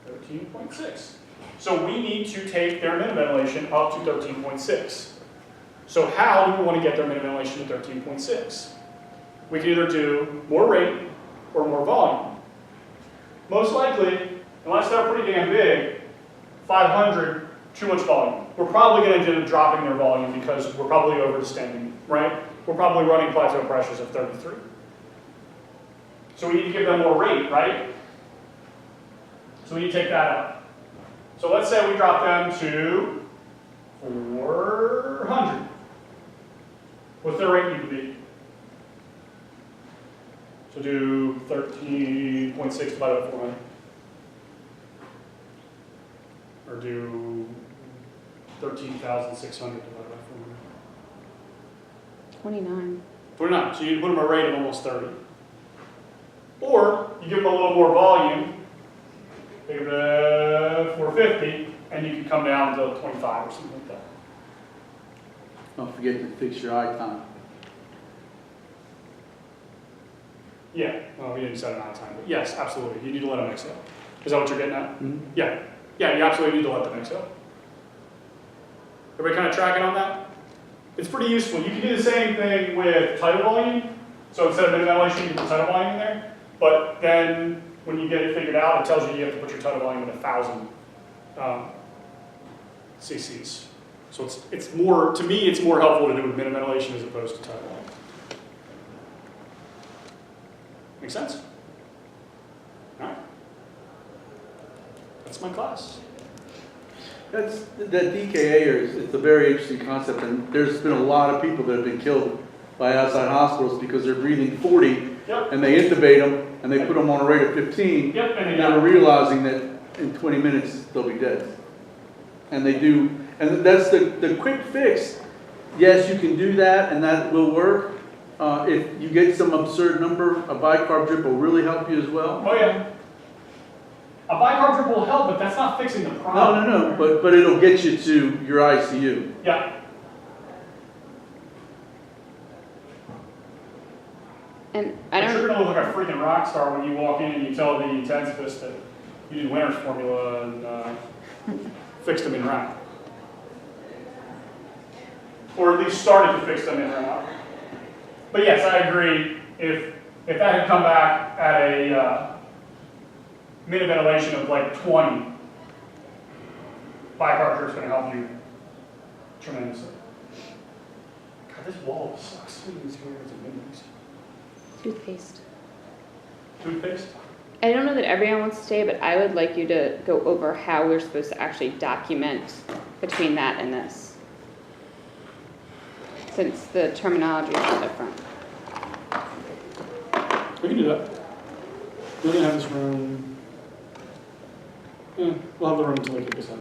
[SPEAKER 1] 13.6. So we need to take their minute ventilation up to 13.6. So how do we want to get their minute ventilation to 13.6? We can either do more rate or more volume. Most likely, unless they're pretty damn big, 500, too much volume. We're probably going to end up dropping their volume because we're probably overdistending, right? We're probably running plateau pressures of 33. So we need to give them more rate, right? So we need to take that up. So let's say we drop them to 400. What's their rate need to be? So do 13.6 divided by 400. Or do 13,600 divided by 400.
[SPEAKER 2] 29.
[SPEAKER 1] 29. So you put them a rate of almost 30. Or you give them a little more volume, take them to 450, and you can come down to 25 or something like that.
[SPEAKER 3] Don't forget to fix your eye time.
[SPEAKER 1] Yeah, well, we didn't set an amount of time, but yes, absolutely. You need to let them exhale. Is that what you're getting at?
[SPEAKER 3] Mm-hmm.
[SPEAKER 1] Yeah. Yeah, you absolutely need to let them exhale. Everybody kind of tracking on that? It's pretty useful. You can do the same thing with tidal volume. So instead of minute ventilation, you can put tidal volume in there. But then when you get it figured out, it tells you you have to put your tidal volume at 1,000 cc's. So it's more, to me, it's more helpful to do with minute ventilation as opposed to tidal volume. Make sense? All right. That's my class.
[SPEAKER 3] That DKA it's a very interesting concept, and there's been a lot of people that have been killed by outside hospitals because they're breathing 40,
[SPEAKER 1] Yep.
[SPEAKER 3] and they intubate them, and they put them on a rate of 15,
[SPEAKER 1] Yep, and
[SPEAKER 3] and they're realizing that in 20 minutes they'll be dead. And they do, and that's the quick fix. Yes, you can do that, and that will work. If you get some absurd number, a bicarb drip will really help you as well.
[SPEAKER 1] Oh yeah. A bicarb drip will help, but that's not fixing the problem.
[SPEAKER 3] No, but it'll get you to your ICU.
[SPEAKER 1] Yeah.
[SPEAKER 2] And
[SPEAKER 1] But you're gonna look like a freaking rock star when you walk in and you tell the intensivist that you did Winter's formula and fixed them in round. Or at least started to fix them in round. But yes, I agree. If that had come back at a minute ventilation of like 20, bicartridge is going to help you tremendously. God, this wall sucks. These hairs and windows.
[SPEAKER 2] Toothpaste.
[SPEAKER 1] Toothpaste?
[SPEAKER 2] I don't know that everyone wants to stay, but I would like you to go over how we're supposed to actually document between that and this. Since the terminology is different.
[SPEAKER 1] We can do that. We're going to have this room. We'll have the room until they kick us out.